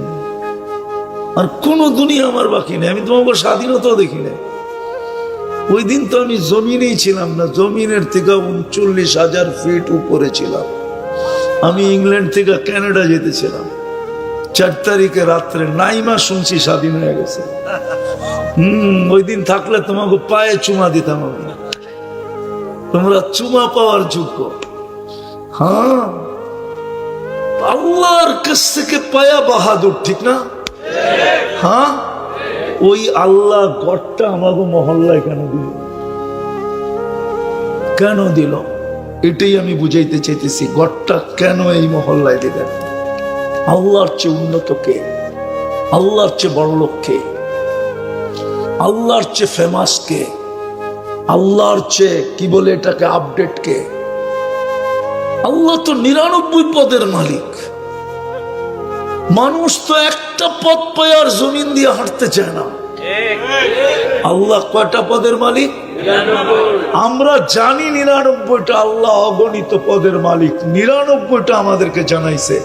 আর কোন দুনিয়া আমার বাকি নেই। আমি তোমাকে স্বাধীনতাও দেখি নাই। ওই দিন তো আমি জমিনেই ছিলাম না, জমিনের থেকে 39,000 ফিট উপরে ছিলাম। আমি ইংল্যান্ড থেকে কানাডা যেতেছিলাম। 4 তারিখে রাত্রে নাইমা শুনছি স্বাধীন হয়ে গেছে। ওই দিন থাকলে তোমাকে পায়ে চুমা দিতাম আমি, তোমরা চুমা পাওয়ার যোগ্য। হ্যাঁ, আল্লাহর কাছ থেকে পায়া বাহাদুর, ঠিক না? হ্যাঁ, ওই আল্লাহ গড়টা আমাকে মহল্লায় কেন দিল? কেন দিল? এটাই আমি বুঝাইতে চাইতেছি, গড়টা কেন এই মহল্লায় দিলেন? আল্লাহর চেয়ে উন্নত কে? আল্লাহর চেয়ে বড় লোক কে? আল্লাহর চেয়ে ফেমাস কে? আল্লাহর চেয়ে কি বলে এটাকে আপডেট কে? আল্লাহ তো 99 পদের মালিক। মানুষ তো একটা পদ পায় আর জমিন দিয়ে হাঁটতে চায় না। আল্লাহ কয়টা পদের মালিক? আমরা জানি 99টা, আল্লাহ অগণিত পদের মালিক। 99টা আমাদেরকে জানাইছে।